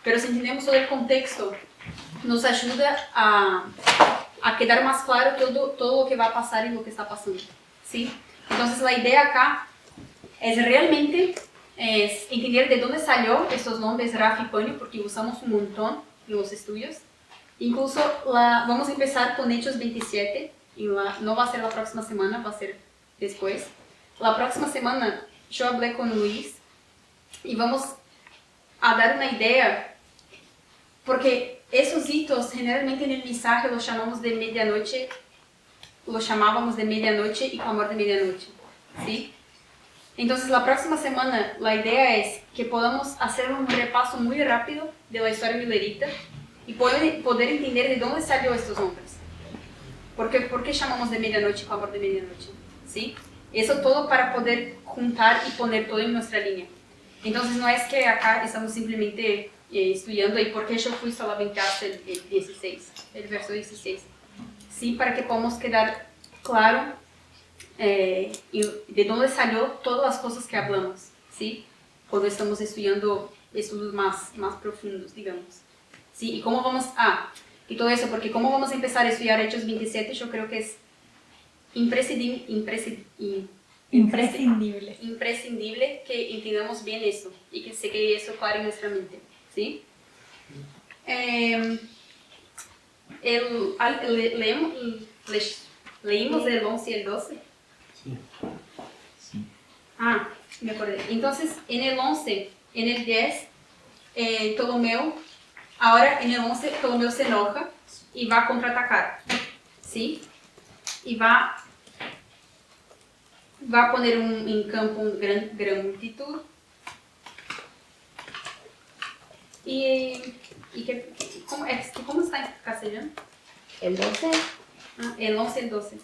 Pero si entendemos todo el contexto, nos ayuda a quedar más claro todo lo que va a pasar y lo que está pasando, ¿sí? Entonces, la idea acá es realmente entender de dónde salió estos nombres Rafia y Pani, porque usamos un montón en los estudios. Incluso vamos a empezar con Hechos 27, y no va a ser la próxima semana, va a ser después. La próxima semana yo hablé con Luis y vamos a dar una idea, porque esos hitos generalmente en el mensaje los llamamos de medianoche, los llamábamos de medianoche y clamor de medianoche, ¿sí? Entonces, la próxima semana, la idea es que podamos hacer un repaso muy rápido de la historia milerita y poder entender de dónde salió estos nombres. ¿Por qué llamamos de medianoche, clamor de medianoche? ¿Sí? Eso todo para poder juntar y poner todo en nuestra línea. Entonces, no es que acá estamos simplemente estudiando y por qué yo fui solamente hasta el 16, el verso 16. Sí, para que podamos quedar claro y de dónde salió todas las cosas que hablamos, ¿sí? Cuando estamos estudiando estudios más profundos, digamos, ¿sí? Y cómo vamos y todo eso, porque cómo vamos a empezar a estudiar Hechos 27, yo creo que es imprescindible que entendamos bien eso y que se quede eso claro en nuestra mente, ¿sí? Leímos el 11 y el 12. Sí. Ah, me acordé. Entonces, en el 11, en el 10, Ptolomeo, ahora en el 11, Ptolomeo se enoja y va a contraatacar, ¿sí? Y va a poner en campo una gran multitud. ¿Cómo está en castellano? El 12. Ah, el 11 y el 12.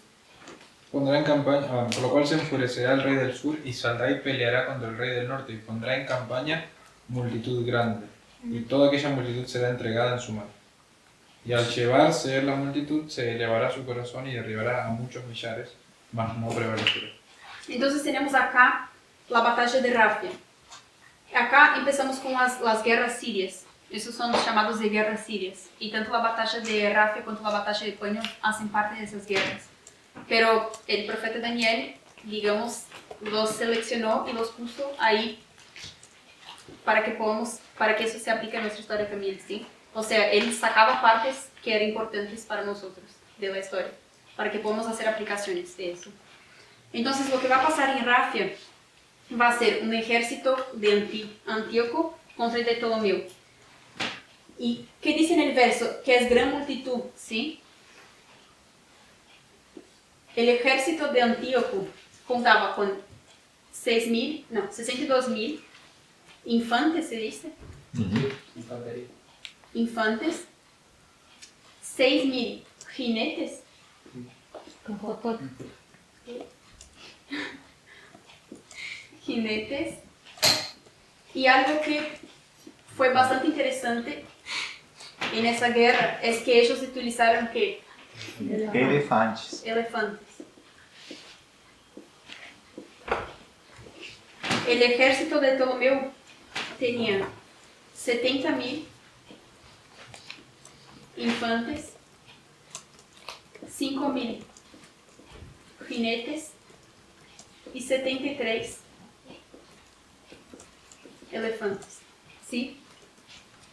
Pondrá en campaña, por lo cual se enfurecerá el rey del sur y saldrá y peleará contra el rey del norte y pondrá en campaña multitud grande y toda aquella multitud será entregada en su mano. Y al llevarse la multitud se elevará su corazón y derribará a muchos millares, mas no prevalecerá. Entonces tenemos acá la batalla de Rafia. Acá empezamos con las guerras sirias. Esos son los llamados de guerras sirias. Y tanto la batalla de Rafia como la batalla de Paño hacen parte de esas guerras. Pero el profeta Daniel, digamos, los seleccionó y los puso ahí para que eso se aplique a nuestra historia también, ¿sí? O sea, él sacaba partes que eran importantes para nosotros de la historia, para que podamos hacer aplicaciones de eso. Entonces, lo que va a pasar en Rafia va a ser un ejército de Antíoco contra el de Ptolomeo. ¿Y qué dice en el verso? Que es gran multitud, ¿sí? El ejército de Antíoco contaba con 62.000 infantes, se dice. Infantería. Infantes, 6.000 jinetes, y algo que fue bastante interesante en esa guerra es que ellos utilizaron ¿qué? Elefantes. El ejército de Ptolomeo tenía 70.000 infantes, 5.000 jinetes y 73 elefantes. ¿Sí?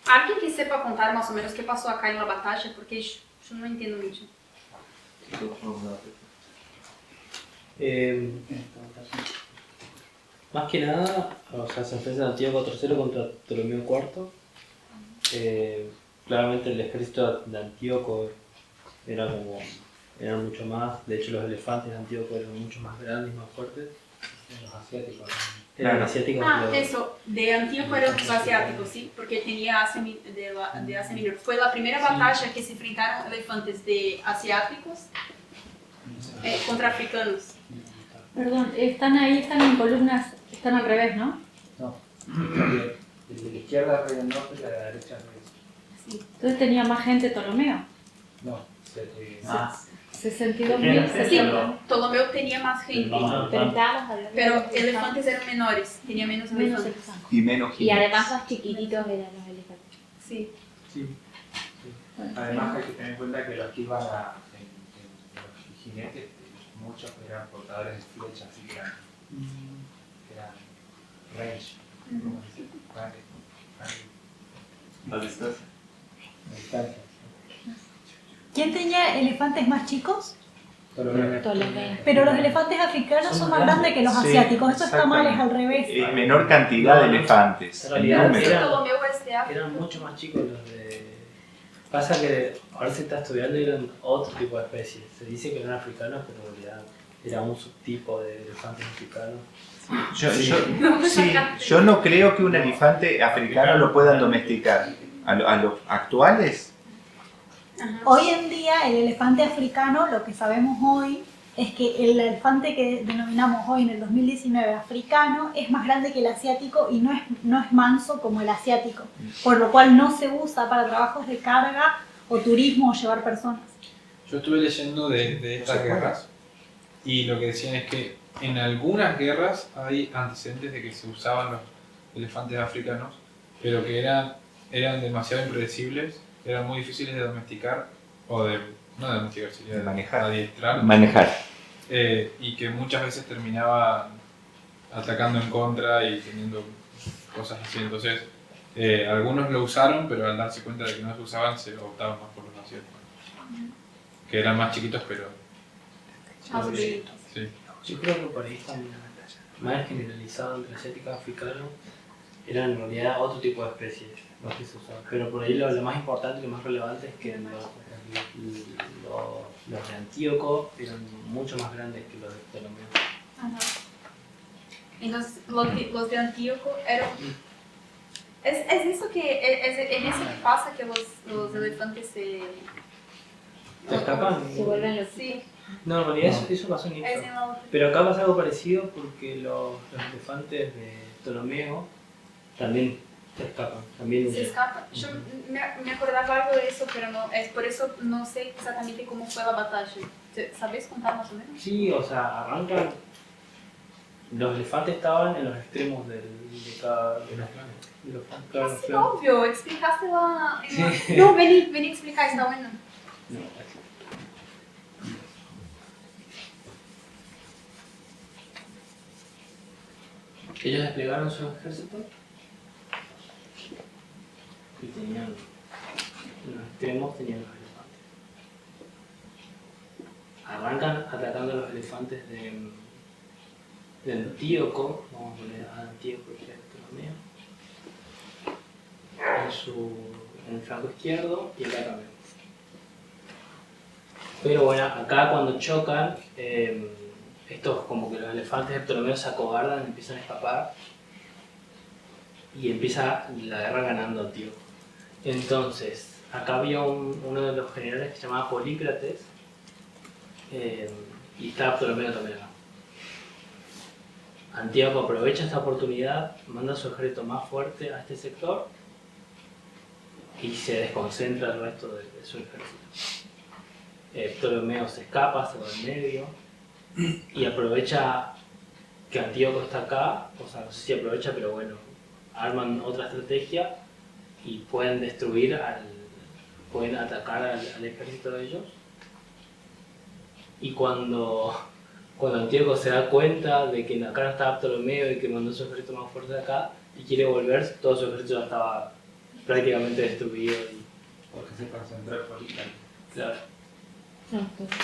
Alguien que sepa contar más o menos qué pasó acá en la batalla, porque yo no entiendo mucho. Más que nada, o sea, se enfrenta Antíoco III contra Ptolomeo IV. Claramente el ejército de Antíoco era mucho más, de hecho los elefantes de Antíoco eran mucho más grandes y más fuertes. Los asiáticos. Eran asiáticos. Eso, de Antíoco eran los asiáticos, ¿sí? Porque tenía Asia Menor. Fue la primera batalla que se enfrentaron elefantes de asiáticos contra africanos. Perdón, están en columnas, están al revés, ¿no? No, desde la izquierda al rey del norte y a la derecha al rey del sur. Sí. Entonces tenía más gente Ptolomeo. No, 62.000. Sí, Ptolomeo tenía más gente, pero elefantes eran menores, tenía menos elefantes. Y menos Y además más chiquititos eran los elefantes. Sí. Además hay que tener en cuenta que los que iban en los jinetes, muchos eran portadores de flechas, así que eran range, ¿cómo se dice? ¿La distancia? La distancia. ¿Quién tenía elefantes más chicos? Ptolomeo. Pero los elefantes africanos son más grandes que los asiáticos. Eso está mal, es al revés. Menor cantidad de elefantes. En realidad Ptolomeo es de África. eran mucho más chicos los de... Pasa que ahora se está estudiando y eran otro tipo de especies. Se dice que eran africanos, pero en realidad era un subtipo de elefantes africanos. Yo no creo que un elefante africano lo puedan domesticar. A los actuales, Hoy en día el elefante africano, lo que sabemos hoy, es que el elefante que denominamos hoy en el 2019 africano es más grande que el asiático y no es manso como el asiático, por lo cual no se usa para trabajos de carga o turismo o llevar personas. Yo estuve leyendo de estas guerras y lo que decían es que en algunas guerras hay antecedentes de que se usaban los elefantes africanos, pero que eran demasiado impredecibles, eran muy difíciles de domesticar, o no de domesticar, sino de adiestrar. Y que muchas veces terminaban atacando en contra y teniendo cosas así. Entonces, algunos lo usaron, pero al darse cuenta de que no se usaban, se optaban más por los asiáticos. que eran más chiquitos, pero Más sí. Yo creo que por ahí está más generalizado entre asiático y africano. Eran en realidad otro tipo de especies los que se usaban. Pero por ahí lo más importante y lo más relevante es que los de Antíoco eran mucho más grandes que los de Ptolomeo. Ajá. Entonces, los de Antíoco eran... Es eso que... Es en eso que pasa que los elefantes se... ¿Te escapan? Se vuelven los... Sí, No, en realidad eso pasó en es Ixo. en la otra. Pero acá pasa algo parecido porque los elefantes de Ptolomeo también se escapan. También Se huyen. escapa. Yo me acordaba algo de eso, pero no, es por eso no sé exactamente cómo fue la batalla. ¿Sabes contar más o menos? Sí, o sea, arrancan. Los elefantes estaban en los extremos de cada. De los flancos. Sí, obvio, explicaste la... Sí. No, vení a explicar, está bueno. No, así. Ellos desplegaron su ejército y tenían, en los extremos tenían los elefantes. Arrancan atacando a los elefantes de Antíoco, vamos a poner a Antíoco que es Ptolomeo, en el flanco izquierdo y acá también. Pero bueno, acá cuando chocan, estos como que los elefantes de Ptolomeo se acobardan, empiezan a escapar y empieza la guerra ganando Antíoco. Entonces, acá había uno de los generales que se llamaba Polícrates y estaba Ptolomeo también acá. Antíoco aprovecha esta oportunidad, manda su ejército más fuerte a este sector y se desconcentra el resto de su ejército. Ptolomeo se escapa, se va en medio y aprovecha que Antíoco está acá, o sea, no sé si aprovecha, pero bueno, arman otra estrategia y pueden destruir pueden atacar al ejército de ellos. Y cuando Antíoco se da cuenta de que acá no estaba Ptolomeo y que mandó su ejército más fuerte de acá y quiere volver, todo su ejército ya estaba prácticamente destruido. porque se concentró por Claro. No, entonces,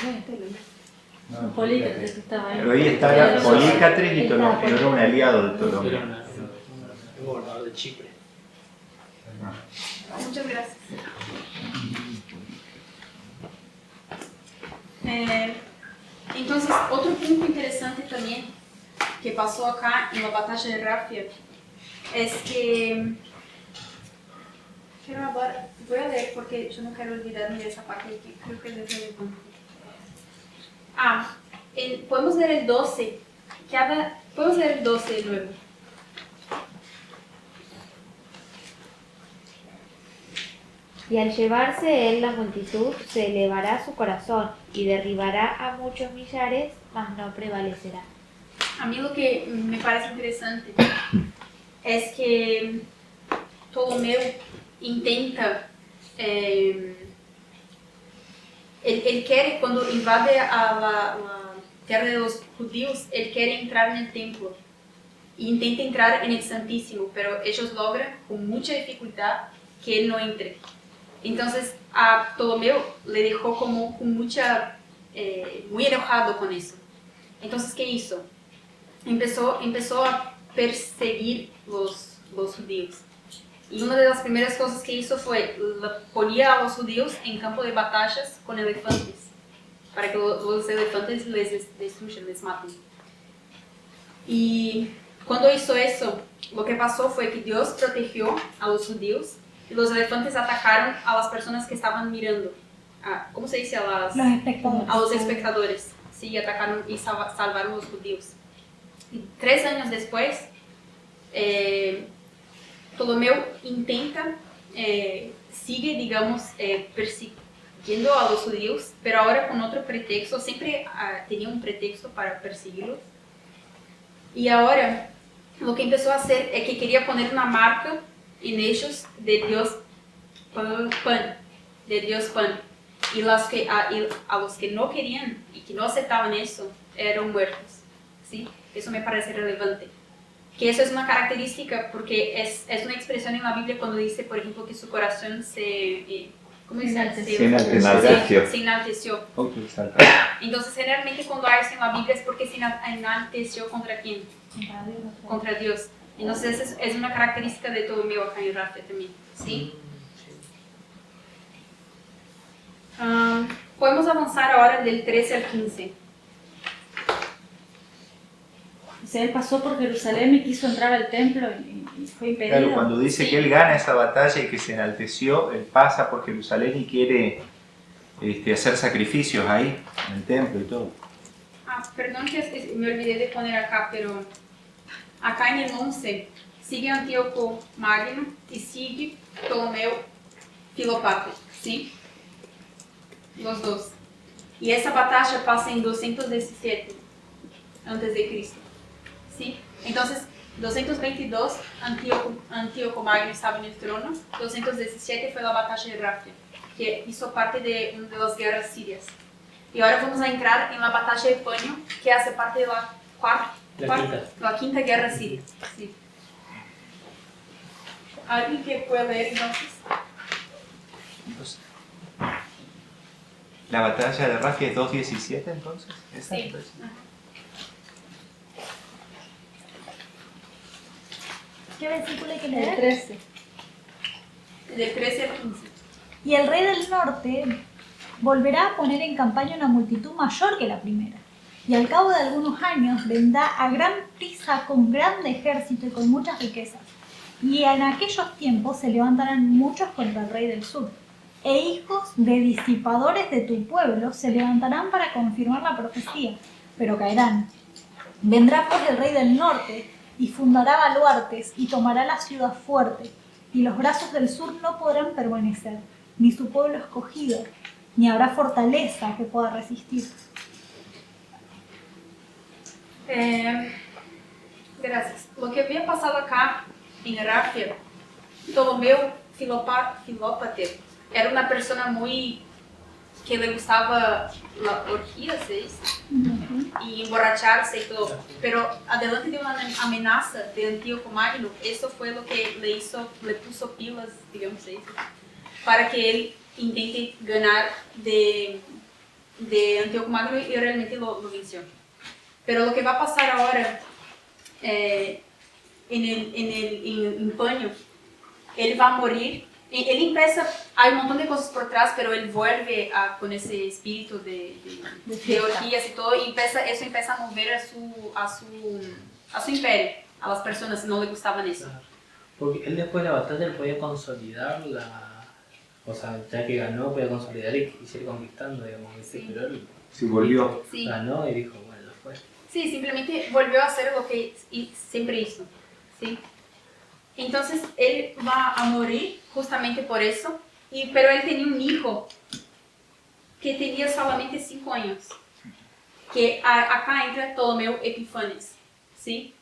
No, Polícrates que estaba ahí. Pero ahí estaba Polícrates y Ptolomeo, era un aliado de Era Ptolomeo. un gobernador de Chipre. Muchas gracias. Entonces, otro punto interesante también que pasó acá en la batalla de Rafia es que... Quiero hablar, voy a leer porque yo no quiero olvidarme de esa parte que creo que es relevante. Podemos leer el 12. Podemos leer el 12 de nuevo. Y al llevarse él la multitud, se elevará su corazón y derribará a muchos millares, mas no prevalecerá. A mí lo que me parece interesante es que Ptolomeo intenta, él quiere, cuando invade a la tierra de los judíos, él quiere entrar en el templo e intenta entrar en el Santísimo, pero ellos logran con mucha dificultad que él no entre. Entonces a Ptolomeo le dejó como con muy enojado con eso. Entonces, ¿qué hizo? Empezó a perseguir los judíos. Y una de las primeras cosas que hizo fue ponía a los judíos en campo de batallas con elefantes, para que los elefantes les destruyan, les maten. Y cuando hizo eso, lo que pasó fue que Dios protegió a los judíos y los elefantes atacaron a las personas que estaban mirando. ¿Cómo se dice? Los espectadores. A los espectadores. Sí, atacaron y salvaron a los judíos. Y 3 años después, Ptolomeo intenta, sigue, digamos, persiguiendo a los judíos, pero ahora con otro pretexto. Siempre tenía un pretexto para perseguirlos. Y ahora lo que empezó a hacer es que quería poner una marca en ellos de Dios Pan, de Dios Pan. Y a los que no querían y que no aceptaban eso, eran muertos. ¿Sí? Eso me parece relevante. Que eso es una característica porque es una expresión en la Biblia cuando dice, por ejemplo, que su corazón se ¿Cómo dice? Se enalteció. Se enalteció. Ok, salta. Entonces, generalmente cuando hay eso en la Biblia es porque se enalteció contra quién? Contra Dios. Entonces, es una característica de Ptolomeo acá en Rafia también, ¿sí? Podemos avanzar ahora del 13 al 15. O sea, él pasó por Jerusalén y quiso entrar al templo y fue impedido. Claro, cuando dice que él gana esa batalla y que se enalteció, él pasa por Jerusalén y quiere hacer sacrificios ahí, en el templo y todo. Perdón que me olvidé de poner acá, pero acá en el 11 sigue Antíoco Magno y sigue Ptolomeo Filopater, ¿sí? Los dos. Y esa batalla pasa en 217 antes de Cristo, ¿sí? Entonces, 222 Antíoco Magno estaba en el trono, 217 fue la batalla de Rafia, que hizo parte de una de las guerras sirias. Y ahora vamos a entrar en la batalla de Pânio, que hace parte de la quinta guerra siria. Sí. ¿Alguien que pueda leer entonces? ¿La batalla de Rafia es 2:17 entonces? ¿Esa? Sí. ¿Qué versículo hay que El leer? 13. Del 13 al 15. Y el rey del norte volverá a poner en campaña una multitud mayor que la primera. Y al cabo de algunos años vendrá a gran prisa con grande ejército y con muchas riquezas. Y en aquellos tiempos se levantarán muchos contra el rey del sur. E hijos de disipadores de tu pueblo se levantarán para confirmar la profecía, pero caerán. Vendrá pues el rey del norte y fundará baluartes y tomará la ciudad fuerte. Y los brazos del sur no podrán permanecer, ni su pueblo escogido, ni habrá fortaleza que pueda resistir. Gracias. Lo que había pasado acá en Rafia, Ptolomeo Filópater era una persona muy que le gustaba la orgía, ¿sí? Y emborracharse y todo. Pero adelante de una amenaza de Antíoco Magno, eso fue lo que le puso pilas, digamos así, para que él intente ganar de Antíoco Magno y realmente lo venció. Pero lo que va a pasar ahora en Pânio, él va a morir. Él empieza, hay un montón de cosas por atrás, pero él vuelve con ese espíritu de orgías y todo, y eso empieza a mover a su imperio, a las personas que no le gustaban eso. Porque él después de la batalla él podía consolidar o sea, ya que ganó, podía consolidar y seguir conquistando, digamos, Sí. pero él Sí, volvió. Sí. ganó y dijo, bueno, ya fue. Sí, simplemente volvió a hacer lo que siempre hizo, ¿sí? Entonces él va a morir justamente por eso, pero él tenía un hijo que tenía solamente 5 años, que acá entra Ptolomeo Epifanes, ¿sí?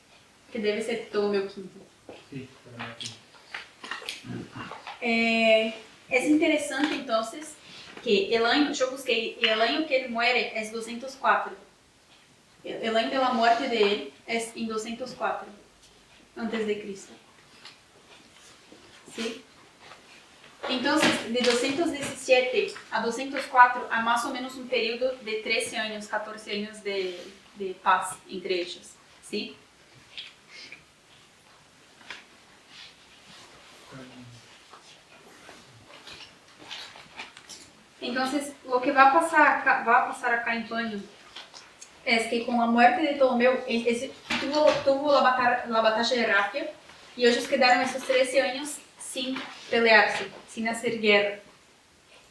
Que debe ser Ptolomeo V. Sí, Es interesante entonces que el año, yo busqué, el año que él muere es 204. El año de la muerte de él es en 204 antes de Cristo. ¿Sí? Entonces, de 217 a 204 hay más o menos un periodo de 13 años, 14 años de paz entre ellos. ¿Sí? Entonces, lo que va a pasar acá en Pânio es que con la muerte de Ptolomeo, tuvo la batalla de Rafia y ellos quedaron esos 13 años sin pelearse, sin hacer guerra.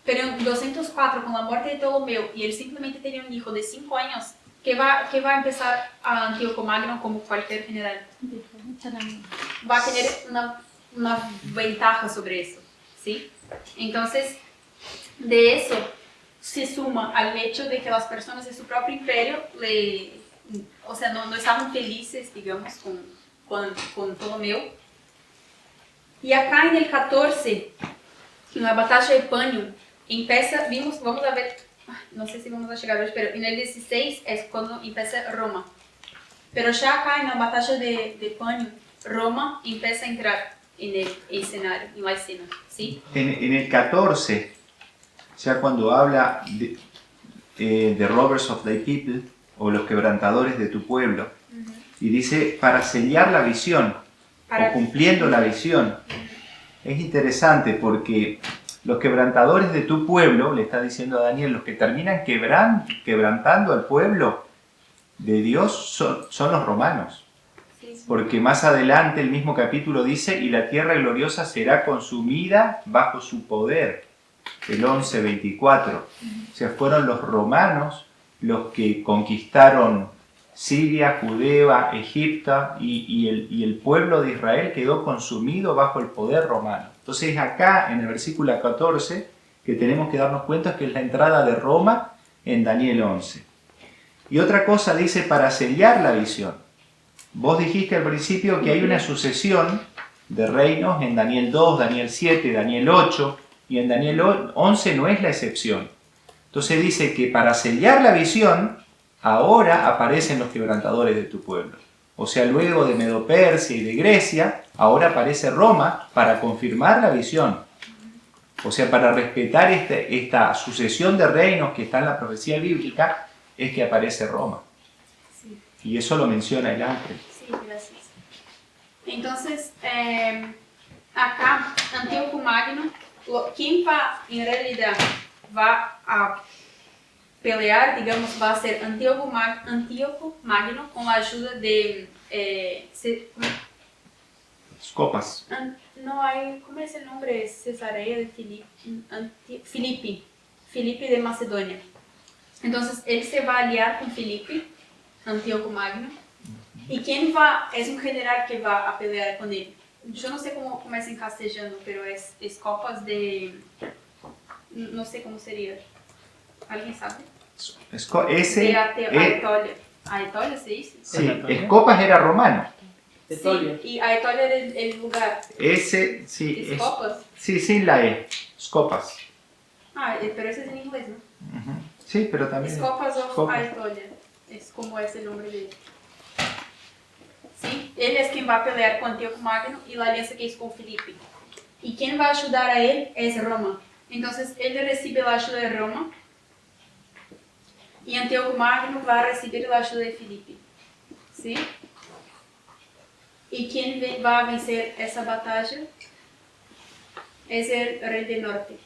Pero en 204, con la muerte de Ptolomeo, y él simplemente tenía un hijo de 5 años, que va a empezar a Antíoco Magno como cualquier general. Va a tener una ventaja sobre eso, ¿sí? Entonces, de eso se suma al hecho de que las personas de su propio imperio no estaban felices, digamos, con Ptolomeo. Y acá en el 14, en la batalla de Pânio, vamos a ver, no sé si vamos a llegar hoy, pero en el 16 es cuando empieza Roma. Pero ya acá en la batalla de Pânio, Roma empieza a entrar en el escenario, en la escena, ¿sí? En el 14 O sea, cuando habla de robbers of thy people, o los quebrantadores de tu pueblo, y dice para sellar la visión, o cumpliendo la visión. Es interesante porque los quebrantadores de tu pueblo, le está diciendo a Daniel, los que terminan quebrantando al pueblo de Dios son los romanos. Porque más adelante el mismo capítulo dice, y la tierra gloriosa será consumida bajo su poder. El 11:24. O sea, fueron los romanos los que conquistaron Siria, Judea, Egipto, y el pueblo de Israel quedó consumido bajo el poder romano. Entonces acá en el versículo 14 que tenemos que darnos cuenta que es la entrada de Roma en Daniel 11. Y otra cosa dice para sellar la visión. Vos dijiste al principio que hay una sucesión de reinos en Daniel 2, Daniel 7, Daniel 8, y en Daniel 11 no es la excepción. Entonces dice que para sellar la visión, ahora aparecen los quebrantadores de tu pueblo. O sea, luego de Medo-Persia y de Grecia, ahora aparece Roma para confirmar la visión. O sea, para respetar esta sucesión de reinos que está en la profecía bíblica, es que aparece Roma. Sí. Y eso lo menciona el ángel. Sí, gracias. Entonces, acá, Antíoco Magno, quien va, en realidad, va a pelear, digamos, va a ser Antíoco Magno con la ayuda de Scopas. No hay, ¿cómo es el nombre? Cesarea de Filipe de Macedonia. Entonces, él se va a aliar con Filipe, Antíoco Magno. ¿Y quién va? Es un general que va a pelear con él. Yo no sé cómo es en castellano, pero es Scopas de... No sé cómo sería. ¿Alguien sabe? De Aetolia. ¿Aetolia se dice? Sí, Scopas era romano. Sí, y Aetolia era el lugar. Ese, sí. Scopas. Sí, sin la E. Scopas. Pero ese es en inglés, ¿no? Sí, pero también... Scopas of Aetolia. Es como es el nombre de él. Sí, él es quien va a pelear con Antíoco Magno y la alianza que es con Filipe. Y quien va a ayudar a él es Roma. Entonces, él recibe la ayuda de Roma y Antíoco Magno va a recibir la ayuda de Filipe. ¿Sí? ¿Y quién va a vencer esa batalla? Es el rey del norte.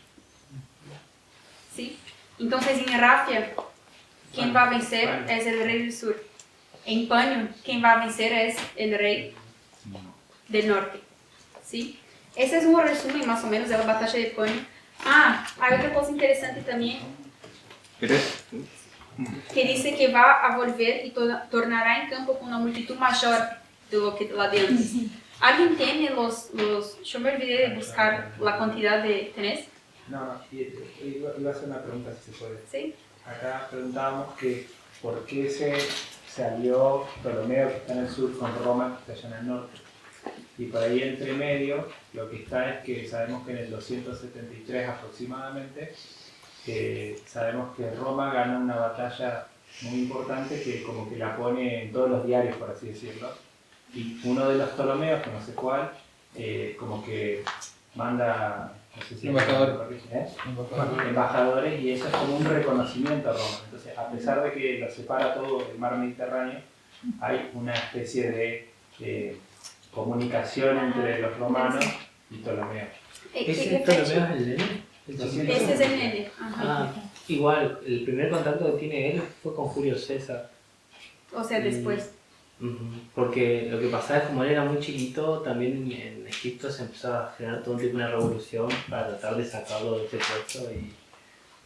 ¿Sí? Entonces, en Rafia, quien va a vencer es el rey del sur. En Paño, quien va a vencer es el rey del norte. ¿Sí? Ese es un resumen más o menos de la batalla de Paño. Hay otra cosa interesante también, que dice que va a volver y tornará en campo con una multitud mayor de lo que la de antes. ¿Alguien tiene los... Yo me olvidé de buscar la cantidad de... ¿Tenés? No, iba a hacer una pregunta si se puede. ¿Sí? Acá preguntábamos que por qué se alió Ptolomeo, que está en el sur, con Roma, que está allá en el norte. Y por ahí entre medio, lo que está es que sabemos que en el 273 aproximadamente, sabemos que Roma gana una batalla muy importante que como que la pone en todos los diarios, por así decirlo. Y uno de los Ptolomeos, que no sé cuál, como que manda... No sé si embajadores, y eso es como un reconocimiento a Roma. Entonces, a pesar de que lo separa todo el mar Mediterráneo, hay una especie de comunicación entre los romanos y Ptolomeo. ¿Ese Ptolomeo es el nene? Ese es el nene. Igual, el primer contacto que tiene él fue con Julio César. O sea, después. Porque lo que pasaba es como él era muy chiquito, también en Egipto se empezó a generar todo un tipo de revolución para tratar de sacarlo de este puesto, y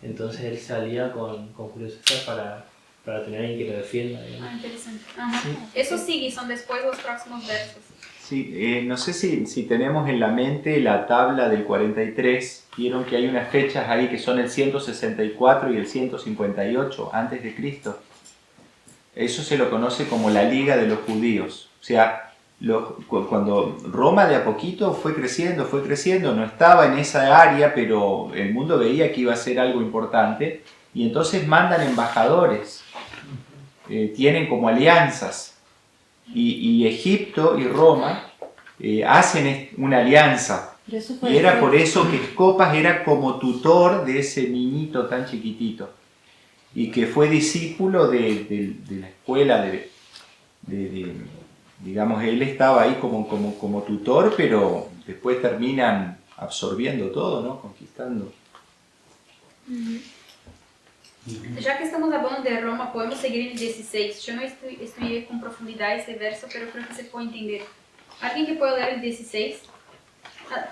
entonces él salía con Julio César para tener alguien que lo defienda. Interesante. Sí. Eso sigue, son después los próximos versos. Sí, no sé si tenemos en la mente la tabla del 43. Vieron que hay unas fechas ahí que son el 164 y el 158 antes de Cristo. Eso se lo conoce como la Liga de los Judíos. O sea, cuando Roma de a poquito fue creciendo, no estaba en esa área, pero el mundo veía que iba a ser algo importante, y entonces mandan embajadores, tienen como alianzas, y Egipto y Roma hacen una alianza. Y era por eso que Escopas era como tutor de ese niñito tan chiquitito. Y que fue discípulo de la escuela, digamos, él estaba ahí como tutor, pero después terminan absorbiendo todo, ¿no? Conquistando. Ya que estamos hablando de Roma, podemos seguir en el 16. Yo no estudié con profundidad este verso, pero creo que se puede entender. ¿Alguien que pueda leer el 16?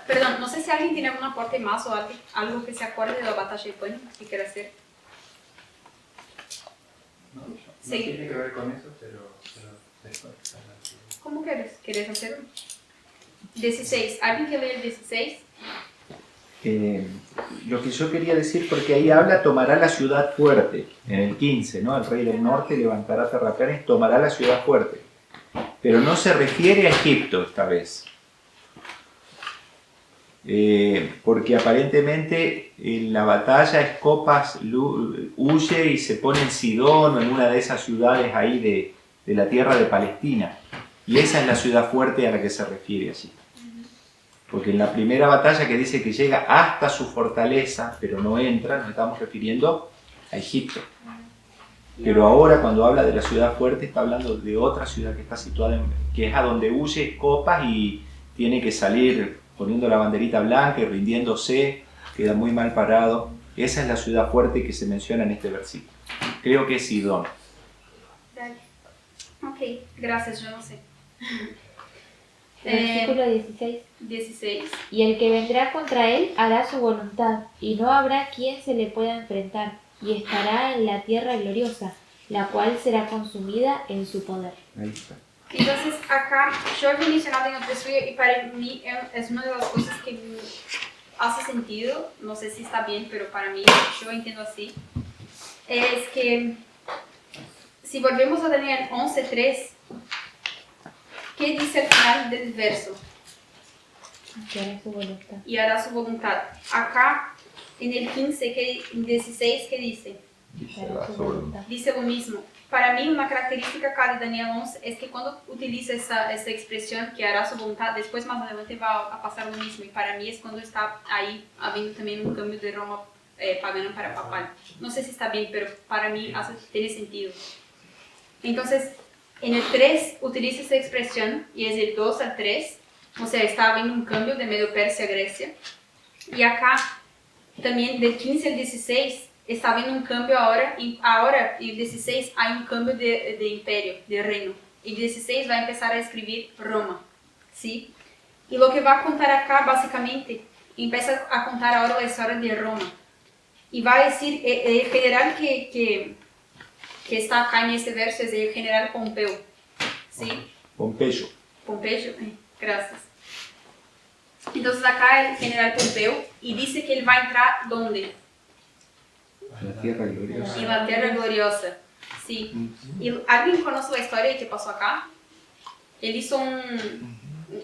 Perdón, no sé si alguien tiene algún aporte más o algo que se acuerde de la batalla de Pânico que quiera hacer. No Sí. tiene que ver con eso, pero después. ¿Cómo querés hacerlo? 16. ¿Alguien que lee el 16? Lo que yo quería decir, porque ahí habla, tomará la ciudad fuerte, en el 15, ¿no? El rey del norte levantará terraplanes, tomará la ciudad fuerte. Pero no se refiere a Egipto esta vez. Porque aparentemente en la batalla Escopas huye y se pone en Sidón o en una de esas ciudades ahí de la tierra de Palestina. Y esa es la ciudad fuerte a la que se refiere allí. Porque en la primera batalla que dice que llega hasta su fortaleza, pero no entra, nos estamos refiriendo a Egipto. Pero ahora cuando habla de la ciudad fuerte está hablando de otra ciudad que está situada, que es a donde huye Escopas y tiene que salir poniendo la banderita blanca y rindiéndose, queda muy mal parado. Esa es la ciudad fuerte que se menciona en este versículo. Creo que es Sidón. Ok, gracias, yo no sé. Versículo 16. 16. Y el que vendrá contra él hará su voluntad, y no habrá quien se le pueda enfrentar, y estará en la tierra gloriosa, la cual será consumida en su poder. Ahí está. Entonces, acá yo había mencionado en otro estudio y para mí es una de las cosas que hace sentido, no sé si está bien, pero para mí, yo entiendo así, es que si volvemos a Daniel 11:3, ¿qué dice al final del verso? Que hará su voluntad. Y hará su voluntad. Acá, en el 15, en 16, ¿qué dice? Dice lo mismo. Para mí, una característica acá de Daniel 11 es que cuando utiliza esa expresión que hará su voluntad, después más adelante va a pasar lo mismo. Y para mí es cuando está ahí habiendo también un cambio de Roma pagana para papal. No sé si está bien, pero para mí tiene sentido. Entonces, en el 3 utiliza esa expresión y es del 2 al 3. O sea, está habiendo un cambio de Medio Persia a Grecia. Y acá también del 15 al 16 está habiendo un cambio ahora, y el 16 hay un cambio de imperio, de reino. El 16 va a empezar a escribir Roma, ¿sí? Y lo que va a contar acá, básicamente, empieza a contar ahora la historia de Roma. Y va a decir, el general que está acá en este verso es el general Pompeo, ¿sí? Pompeyo. Pompeyo, gracias. Entonces acá el general Pompeo, y dice que él va a entrar, ¿dónde? La tierra gloriosa. En la tierra gloriosa, sí. ¿Y alguien conoce la historia de qué pasó acá? Él hizo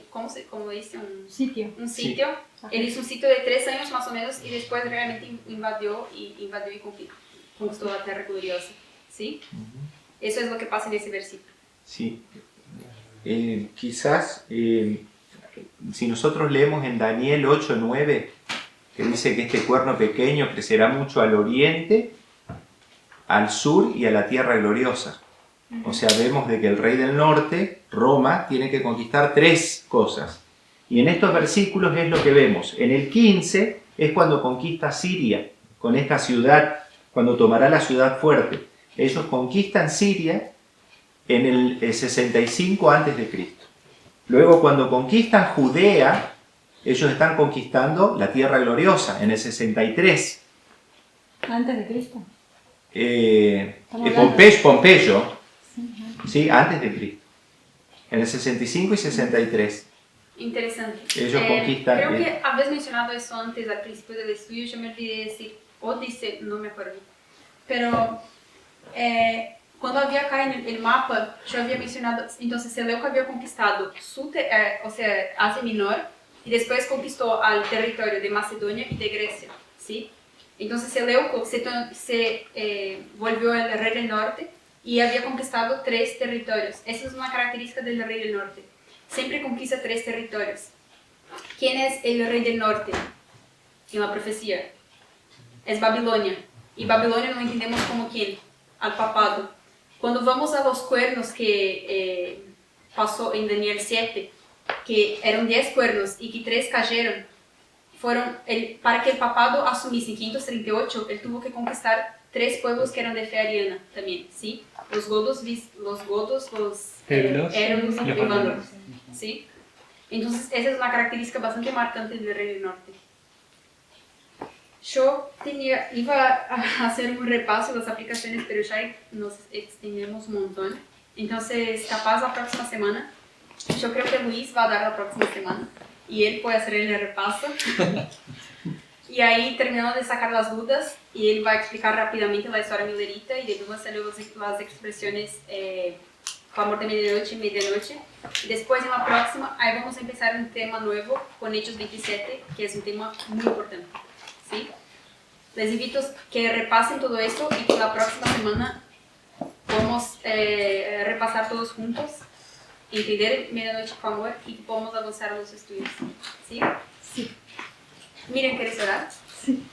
¿cómo dice? Un sitio. Un sitio. Sí. Él hizo un sitio de 3 años más o menos y después realmente invadió y conquistó la tierra gloriosa, ¿sí? Eso es lo que pasa en ese versículo. Sí. Quizás, si nosotros leemos en Daniel 8:9, que dice que este cuerno pequeño crecerá mucho al oriente, al sur y a la tierra gloriosa. O sea, vemos de que el rey del norte, Roma, tiene que conquistar 3 cosas. Y en estos versículos es lo que vemos. En el 15 es cuando conquista Siria, con esta ciudad, cuando tomará la ciudad fuerte. Ellos conquistan Siria en el 65 a.C. Luego, cuando conquistan Judea, ellos están conquistando la tierra gloriosa en el 63. Antes de Cristo. Pompeyo, sí, antes de Cristo. En el 65 y 63. Interesante. Ellos conquistan. Creo que habías mencionado eso antes, al principio del estudio, yo me olvidé de decir, o dice, no me acuerdo. Pero cuando había acá en el mapa, yo había mencionado, entonces Seleuco había conquistado o sea, Asia Menor, y después conquistó al territorio de Macedonia y de Grecia, ¿sí? Entonces Seleuco se volvió el rey del norte y había conquistado 3 territorios. Esa es una característica del rey del norte. siempre conquista 3 territorios. ¿Quién es el rey del norte en la profecía? Es Babilonia. Y Babilonia no entendemos como quién, al papado. Cuando vamos a los cuernos que pasó en Daniel 7, que eran 10 cuernos y que 3 cayeron, para que el papado asumiese en 538, él tuvo que conquistar 3 pueblos que eran de fe ariana también, ¿sí? Los godos, los Érulos y los vándalos, ¿sí? Entonces, esa es una característica bastante marcante del rey del norte. Yo iba a hacer un repaso de las aplicaciones, pero ya nos extendemos un montón. Entonces, capaz la próxima semana, yo creo que Luis va a dar la próxima semana y él puede hacer el repaso. Y ahí terminamos de sacar las dudas y él va a explicar rápidamente la historia millerita y de nuevo salió las expresiones amor de medianoche y medianoche. Y después en la próxima, ahí vamos a empezar un tema nuevo con Hechos 27, que es un tema muy importante. ¿Sí? Les invito a que repasen todo esto y que la próxima semana podamos repasar todos juntos, entender medianoche con amor y que podamos avanzar a los estudios. ¿Sí? Sí. Miren, ¿quieres orar? Sí.